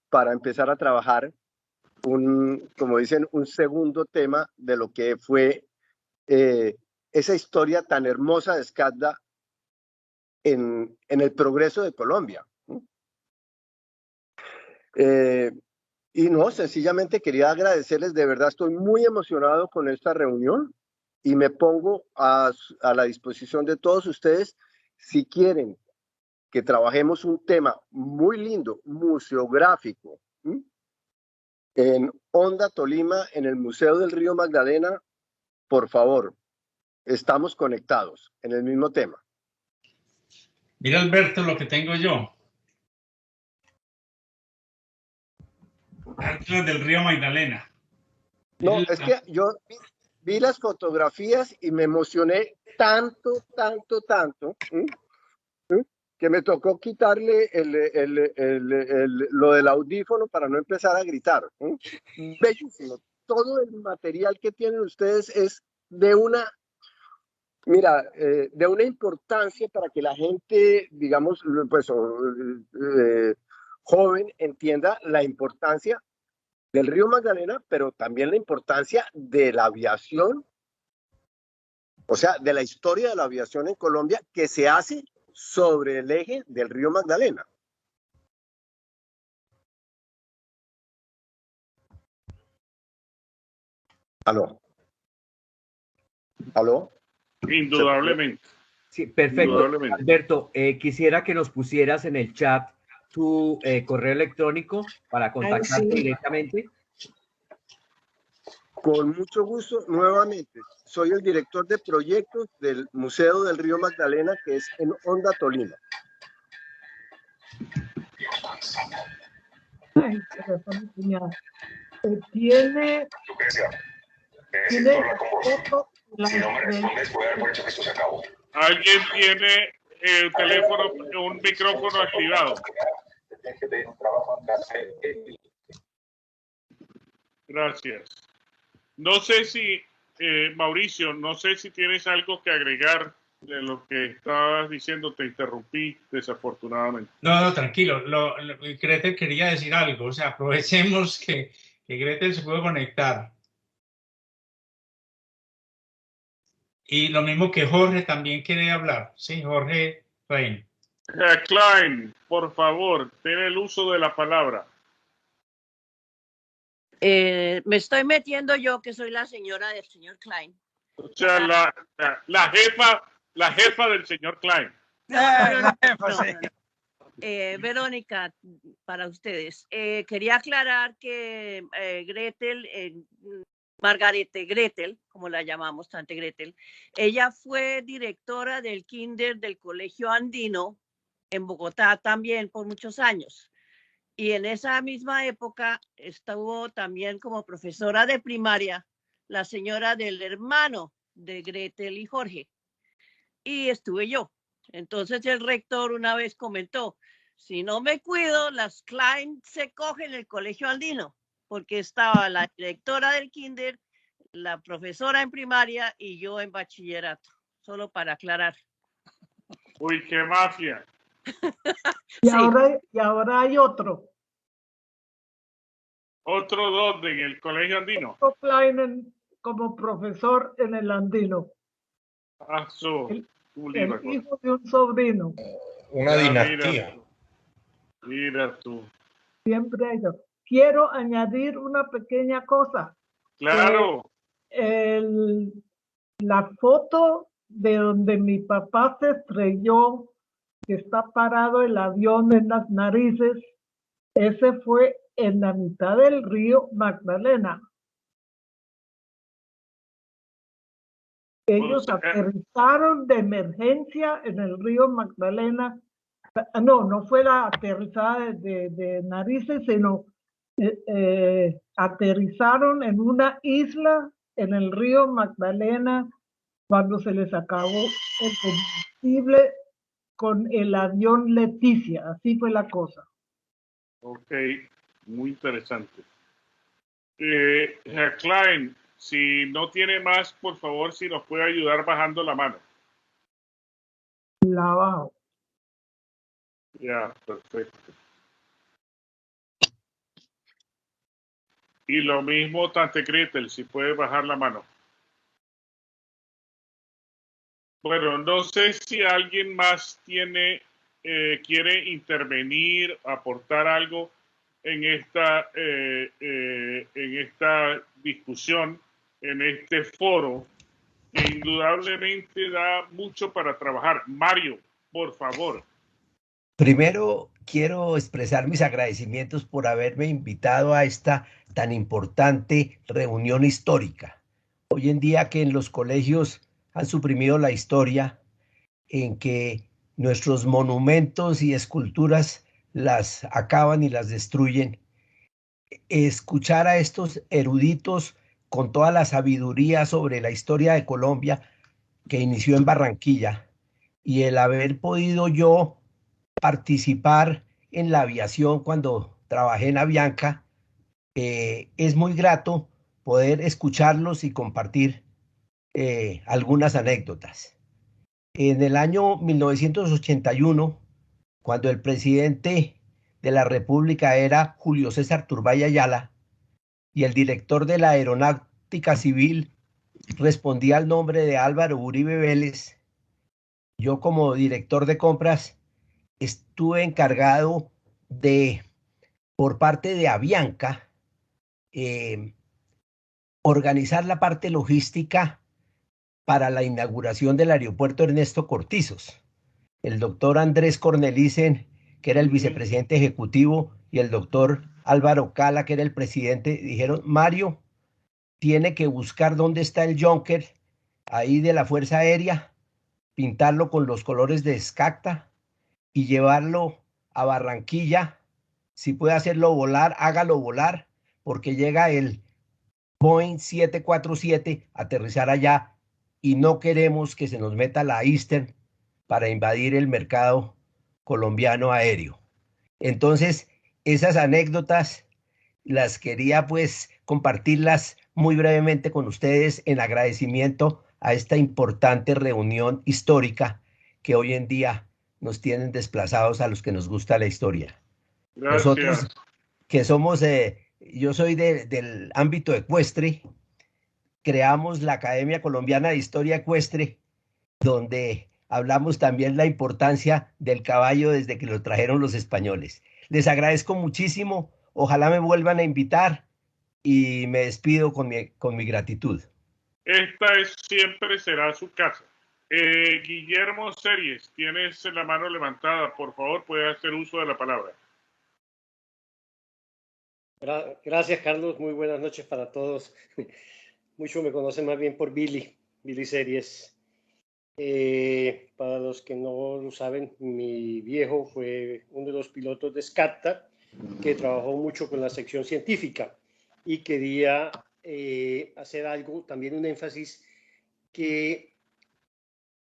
para empezar a trabajar como dicen, un segundo tema de lo que fue esa historia tan hermosa de Skadda en el progreso de Colombia. Y no, sencillamente quería agradecerles, de verdad estoy muy emocionado con esta reunión y me pongo a la disposición de todos ustedes si quieren que trabajemos un tema muy lindo, museográfico, en Honda, Tolima, en el Museo del Río Magdalena. Por favor, estamos conectados en el mismo tema. Mira, Alberto, lo que tengo yo. Atlas del Río Magdalena. No, es que yo vi las fotografías y me emocioné tanto, que me tocó quitarle lo del audífono para no empezar a gritar. Bellísimo. Todo el material que tienen ustedes es de una, mira, de una importancia para que la gente, digamos, pues, joven entienda la importancia del río Magdalena, pero también la importancia de la aviación, o sea, de la historia de la aviación en Colombia, que se hace sobre el eje del río Magdalena. ¿Aló? ¿Aló? Indudablemente. Sí, perfecto. Indudablemente. Alberto, quisiera que nos pusieras en el chat tu correo electrónico para contactarte directamente. Con mucho gusto, nuevamente. Soy el director de proyectos del Museo del Río Magdalena, que es en Honda, Tolima. Ay, tiene foto, ¿Alguien tiene el teléfono, un micrófono activado? Gracias. No sé si, Mauricio, no sé si tienes algo que agregar de lo que estabas diciendo. Te interrumpí, desafortunadamente. No, tranquilo. Gretel quería decir algo. O sea, aprovechemos que Gretel se puede conectar. Y lo mismo que Jorge también quiere hablar. Sí, Jorge Klein. Klein, por favor, ten el uso de la palabra. Me estoy metiendo yo, que soy la señora del señor Klein. O sea, la jefa del señor Klein. Verónica, para ustedes. Quería aclarar que Gretel, Margarete Gretel, como la llamamos, tante Gretel, ella fue directora del kinder del Colegio Andino en Bogotá también por muchos años. Y en esa misma época estuvo también como profesora de primaria la señora del hermano de Gretel y Jorge. Y estuve yo. Entonces el rector una vez comentó, si no me cuido, las Klein se cogen el Colegio Andino, porque estaba la directora del kinder, la profesora en primaria y yo en bachillerato. Solo para aclarar. Uy, qué mafia. Y, sí. ahora hay otro. ¿Otro dónde? ¿En el Colegio Andino? Klein como profesor en el Andino. Ah, el hijo de un sobrino. Una dinastía. Mira tú. Siempre ellos. Quiero añadir una pequeña cosa. Claro. La foto de donde mi papá se estrelló, que está parado el avión en las narices, ese fue en la mitad del río Magdalena. Ellos aterrizaron de emergencia en el río Magdalena. No fue la aterrizada de narices, sino aterrizaron en una isla en el río Magdalena cuando se les acabó el combustible con el avión Leticia. Así fue la cosa. Ok, muy interesante. Herr Klein, si no tiene más, por favor, si nos puede ayudar bajando la mano. La bajo. Ya, perfecto. Y lo mismo, tante Gretel, si puede bajar la mano. Bueno, no sé si alguien más quiere intervenir, aportar algo en esta discusión, en este foro, que indudablemente da mucho para trabajar. Mario, por favor. Primero, quiero expresar mis agradecimientos por haberme invitado a esta tan importante reunión histórica. Hoy en día que en los colegios han suprimido la historia, en que nuestros monumentos y esculturas las acaban y las destruyen, escuchar a estos eruditos con toda la sabiduría sobre la historia de Colombia que inició en Barranquilla, y el haber podido yo participar en la aviación cuando trabajé en Avianca, es muy grato poder escucharlos y compartir algunas anécdotas. En el año 1981, cuando el presidente de la República era Julio César Turbay Ayala y el director de la Aeronáutica Civil respondía al nombre de Álvaro Uribe Vélez, yo como director de compras estuve encargado de, por parte de Avianca, organizar la parte logística para la inauguración del aeropuerto Ernesto Cortizos. El doctor Andrés Cornelissen, que era el vicepresidente ejecutivo, y el doctor Álvaro Cala, que era el presidente, dijeron: Mario tiene que buscar dónde está el Junker ahí de la Fuerza Aérea, pintarlo con los colores de SCACTA y llevarlo a Barranquilla. Si puede hacerlo volar, hágalo volar, porque llega el Boeing 747 a aterrizar allá y no queremos que se nos meta la Eastern para invadir el mercado colombiano aéreo. Entonces, esas anécdotas las quería pues compartirlas muy brevemente con ustedes en agradecimiento a esta importante reunión histórica que hoy en día nos tienen desplazados a los que nos gusta la historia. Gracias. Nosotros que somos, yo soy del ámbito ecuestre, creamos la Academia Colombiana de Historia Ecuestre, donde hablamos también la importancia del caballo desde que lo trajeron los españoles. Les agradezco muchísimo, ojalá me vuelvan a invitar y me despido con mi gratitud. Esta siempre será su casa. Guillermo Series, tienes la mano levantada, por favor, puede hacer uso de la palabra. Gracias, Carlos, muy buenas noches para todos. Muchos me conocen más bien por Billy Series. Para los que no lo saben, mi viejo fue uno de los pilotos de SCACTA que trabajó mucho con la sección científica y quería hacer algo, también un énfasis, que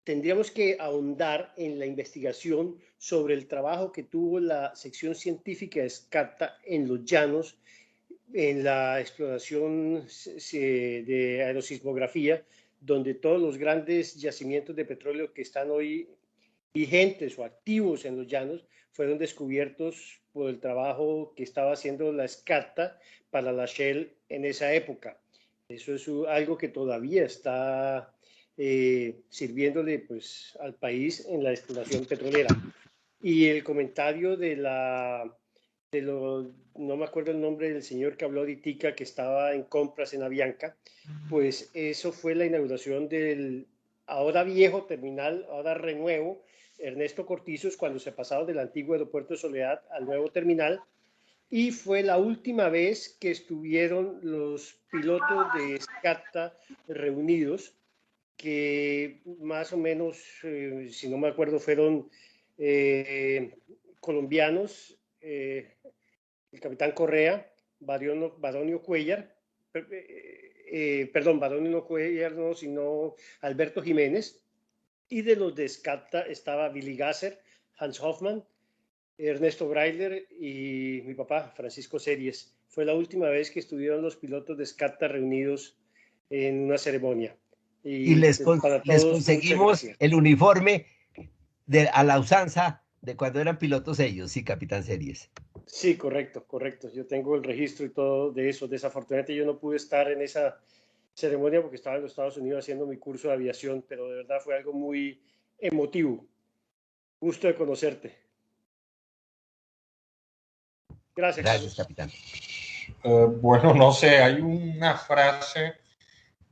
tendríamos que ahondar en la investigación sobre el trabajo que tuvo la sección científica de SCACTA en los llanos, en la exploración de aerosismografía, donde todos los grandes yacimientos de petróleo que están hoy vigentes o activos en los llanos fueron descubiertos por el trabajo que estaba haciendo la SCACTA para la Shell en esa época. Eso es algo que todavía está sirviéndole pues, al país en la exploración petrolera. Y el comentario no me acuerdo el nombre del señor que habló ahorita, que estaba en compras en Avianca, pues eso fue la inauguración del ahora viejo terminal, ahora renuevo, Ernesto Cortizos, cuando se pasaron del antiguo aeropuerto de Soledad al nuevo terminal, y fue la última vez que estuvieron los pilotos de SCACTA reunidos, que más o menos, si no me acuerdo, fueron colombianos, el capitán Correa, Baronio Cuellar, Baronio no Cuellar, no, sino Alberto Jiménez, y de los de SCACTA estaba Billy Gasser, Hans Hoffmann, Ernesto Breiler y mi papá, Francisco Series. Fue la última vez que estuvieron los pilotos de SCACTA reunidos en una ceremonia. Y les conseguimos el uniforme a la usanza de cuando eran pilotos ellos, sí, capitán Series. Sí, correcto. Yo tengo el registro y todo de eso. Desafortunadamente yo no pude estar en esa ceremonia porque estaba en los Estados Unidos haciendo mi curso de aviación, pero de verdad fue algo muy emotivo. Gusto de conocerte. Gracias, capitán. Bueno, no sé, hay una frase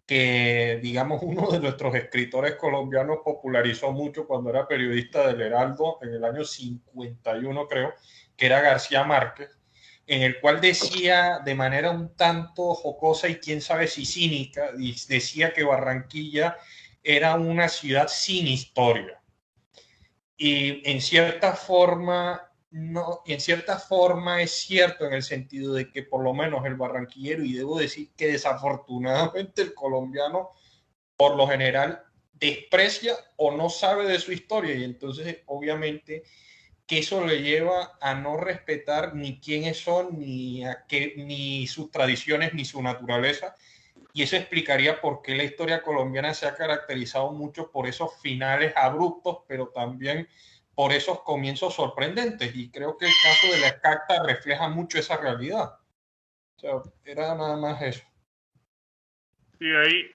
que, digamos, uno de nuestros escritores colombianos popularizó mucho cuando era periodista del Heraldo en el año 51, creo, que era García Márquez, en el cual decía de manera un tanto jocosa y quién sabe si cínica, decía que Barranquilla era una ciudad sin historia. Y en cierta forma no, y en cierta forma es cierto en el sentido de que por lo menos el barranquillero, y debo decir que desafortunadamente el colombiano por lo general desprecia o no sabe de su historia, y entonces obviamente que eso le lleva a no respetar ni quiénes son, ni sus tradiciones, ni su naturaleza, y eso explicaría por qué la historia colombiana se ha caracterizado mucho por esos finales abruptos, pero también por esos comienzos sorprendentes, y creo que el caso de la escacta refleja mucho esa realidad. O sea, era nada más eso. Sí,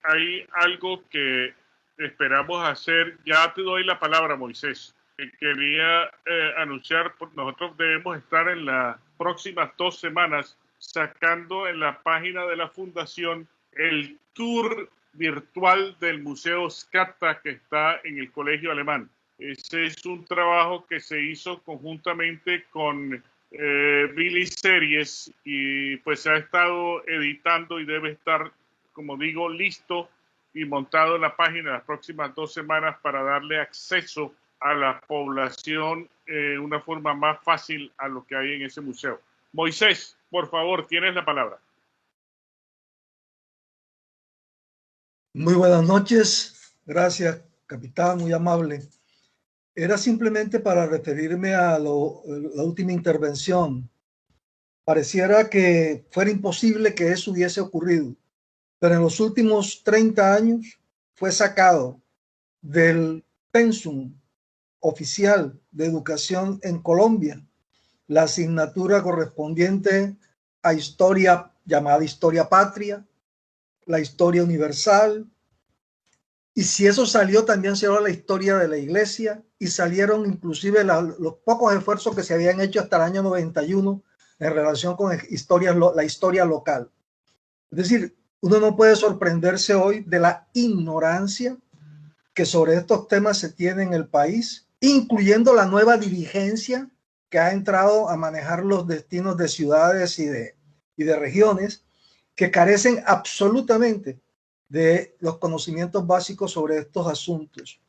hay algo que esperamos hacer. Ya te doy la palabra, Moisés. Quería anunciar, nosotros debemos estar en las próximas 2 semanas sacando en la página de la fundación el tour virtual del Museo Scacta que está en el Colegio Alemán. Ese es un trabajo que se hizo conjuntamente con Billy Series, y pues se ha estado editando y debe estar, como digo, listo y montado en la página las próximas 2 semanas para darle acceso a la población una forma más fácil a lo que hay en ese museo. Moisés, por favor, tienes la palabra. Muy buenas noches. Gracias, capitán, muy amable. Era simplemente para referirme a la última intervención. Pareciera que fuera imposible que eso hubiese ocurrido, pero en los últimos 30 años fue sacado del pensum oficial de educación en Colombia la asignatura correspondiente a historia, llamada historia patria, la historia universal, y si eso salió, también salió la historia de la iglesia, y salieron inclusive los pocos esfuerzos que se habían hecho hasta el año 91 en relación con la historia local. Es decir, uno no puede sorprenderse hoy de la ignorancia que sobre estos temas se tiene en el país, incluyendo la nueva dirigencia que ha entrado a manejar los destinos de ciudades y de regiones, que carecen absolutamente de los conocimientos básicos sobre estos asuntos.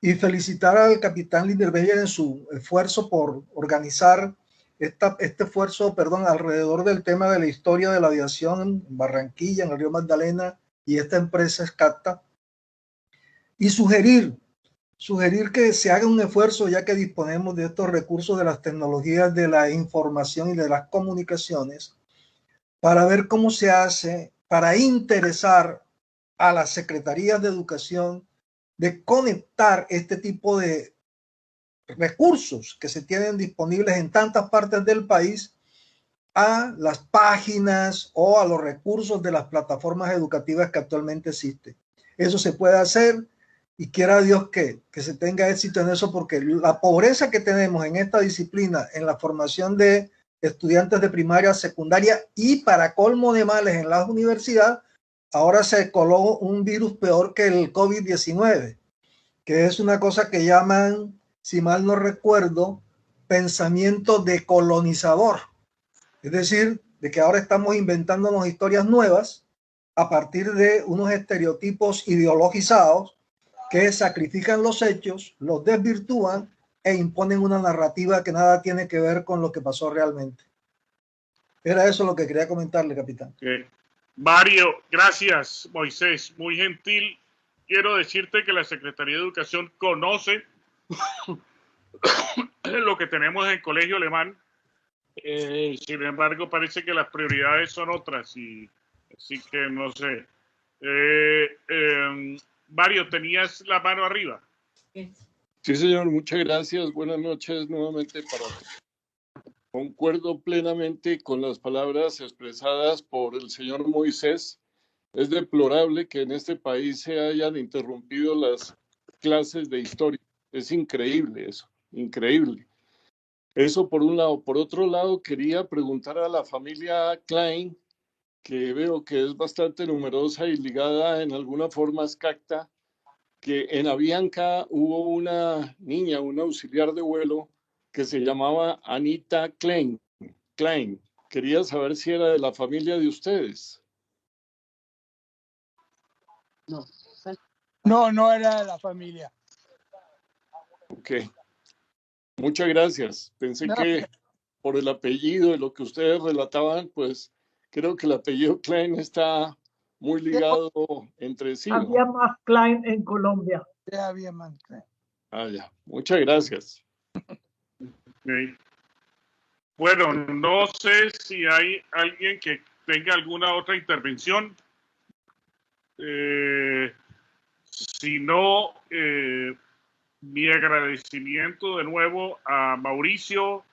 Y felicitar al capitán Linderbeyer en su esfuerzo por organizar este esfuerzo, alrededor del tema de la historia de la aviación en Barranquilla, en el río Magdalena, y esta empresa Scacta, y sugerir que se haga un esfuerzo, ya que disponemos de estos recursos de las tecnologías de la información y de las comunicaciones, para ver cómo se hace para interesar a las secretarías de educación de conectar este tipo de recursos que se tienen disponibles en tantas partes del país a las páginas o a los recursos de las plataformas educativas que actualmente existen. Eso se puede hacer, y quiera Dios que se tenga éxito en eso, porque la pobreza que tenemos en esta disciplina, en la formación de estudiantes de primaria, secundaria y, para colmo de males, en las universidades, ahora se coló un virus peor que el COVID-19, que es una cosa que llaman, si mal no recuerdo, pensamiento decolonizador. Es decir, de que ahora estamos inventándonos historias nuevas a partir de unos estereotipos ideologizados que sacrifican los hechos, los desvirtúan e imponen una narrativa que nada tiene que ver con lo que pasó realmente. Era eso lo que quería comentarle, capitán. Okay. Mario, gracias, Moisés, muy gentil. Quiero decirte que la Secretaría de Educación conoce lo que tenemos en el Colegio Alemán. Sin embargo, parece que las prioridades son otras, y así que no sé. Mario, tenías la mano arriba. Sí, señor, muchas gracias. Buenas noches nuevamente para todos. Concuerdo plenamente con las palabras expresadas por el señor Moisés. Es deplorable que en este país se hayan interrumpido las clases de historia. Es increíble eso, increíble. Eso por un lado. Por otro lado, quería preguntar a la familia Klein, que veo que es bastante numerosa y ligada en alguna forma a Scacta, que en Avianca hubo una niña, una auxiliar de vuelo, que se llamaba Anita Klein. Quería saber si era de la familia de ustedes. No era de la familia. Ok. Muchas gracias. Pensé que por el apellido y lo que ustedes relataban, pues creo que el apellido Klein está muy ligado entre sí, ¿no? Había más Klein en Colombia. Ya había más Klein. Ah, ya. Muchas gracias. Okay. Bueno, no sé si hay alguien que tenga alguna otra intervención. Si no, mi agradecimiento de nuevo a Mauricio,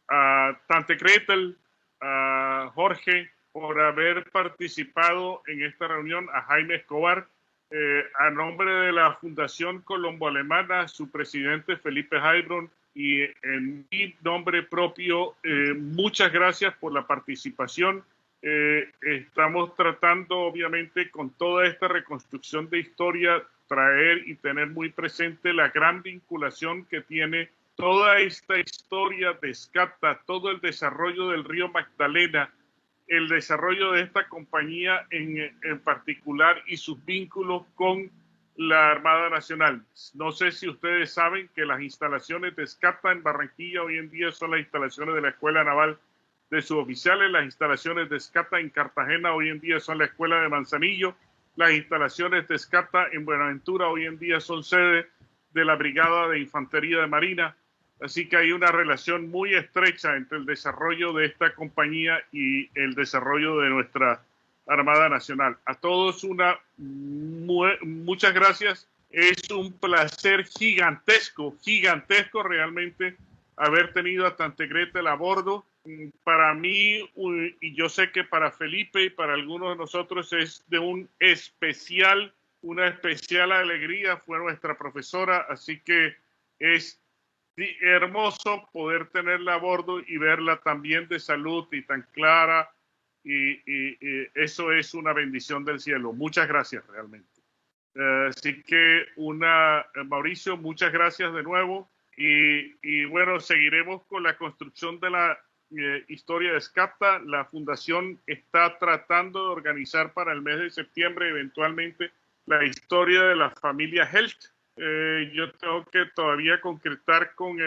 a Tante Gretel, a Jorge por haber participado en esta reunión, a Jaime Escobar, a nombre de la Fundación Colombo-Alemana, su presidente Felipe Heilbronn, y en mi nombre propio, muchas gracias por la participación. Estamos tratando, obviamente, con toda esta reconstrucción de historia, traer y tener muy presente la gran vinculación que tiene toda esta historia de Escata, todo el desarrollo del río Magdalena, el desarrollo de esta compañía en particular y sus vínculos con la Armada Nacional. No sé si ustedes saben que las instalaciones de Escata en Barranquilla hoy en día son las instalaciones de la Escuela Naval de Suboficiales, las instalaciones de Escata en Cartagena hoy en día son la Escuela de Manzanillo, las instalaciones de Escata en Buenaventura hoy en día son sede de la Brigada de Infantería de Marina, así que hay una relación muy estrecha entre el desarrollo de esta compañía y el desarrollo de nuestra Armada Nacional. A todos muchas gracias. Es un placer gigantesco realmente haber tenido a Tante Gretel a bordo. Para mí, y yo sé que para Felipe y para algunos de nosotros es de una especial alegría. Fue nuestra profesora, así que es hermoso poder tenerla a bordo y verla también de salud y tan clara. Y eso es una bendición del cielo. Muchas gracias realmente. Así que Mauricio, muchas gracias de nuevo. Y bueno, seguiremos con la construcción de la historia de Escata. La fundación está tratando de organizar para el mes de septiembre eventualmente la historia de la familia Helt. Yo tengo que todavía concretar con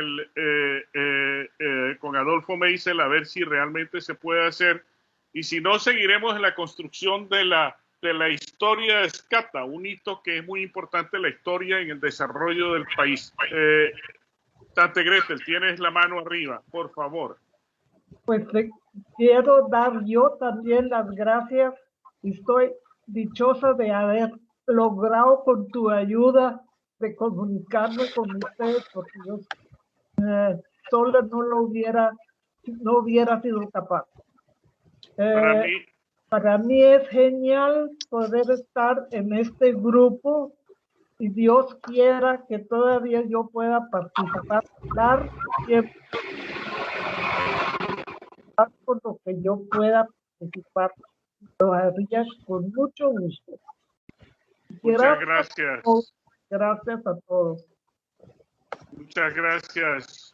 con Adolfo Meisel a ver si realmente se puede hacer. Y si no, seguiremos en la construcción de la historia de Escata, un hito que es muy importante en la historia y en el desarrollo del país. Tante Gretel, tienes la mano arriba, por favor. Pues quiero dar yo también las gracias. Estoy dichosa de haber logrado con tu ayuda de comunicarme con ustedes, porque yo sola no hubiera sido capaz. Para mí es genial poder estar en este grupo y Dios quiera que todavía yo pueda participar con lo que yo pueda participar. Lo haría con mucho gusto. Muchas gracias. Gracias a todos. Muchas gracias.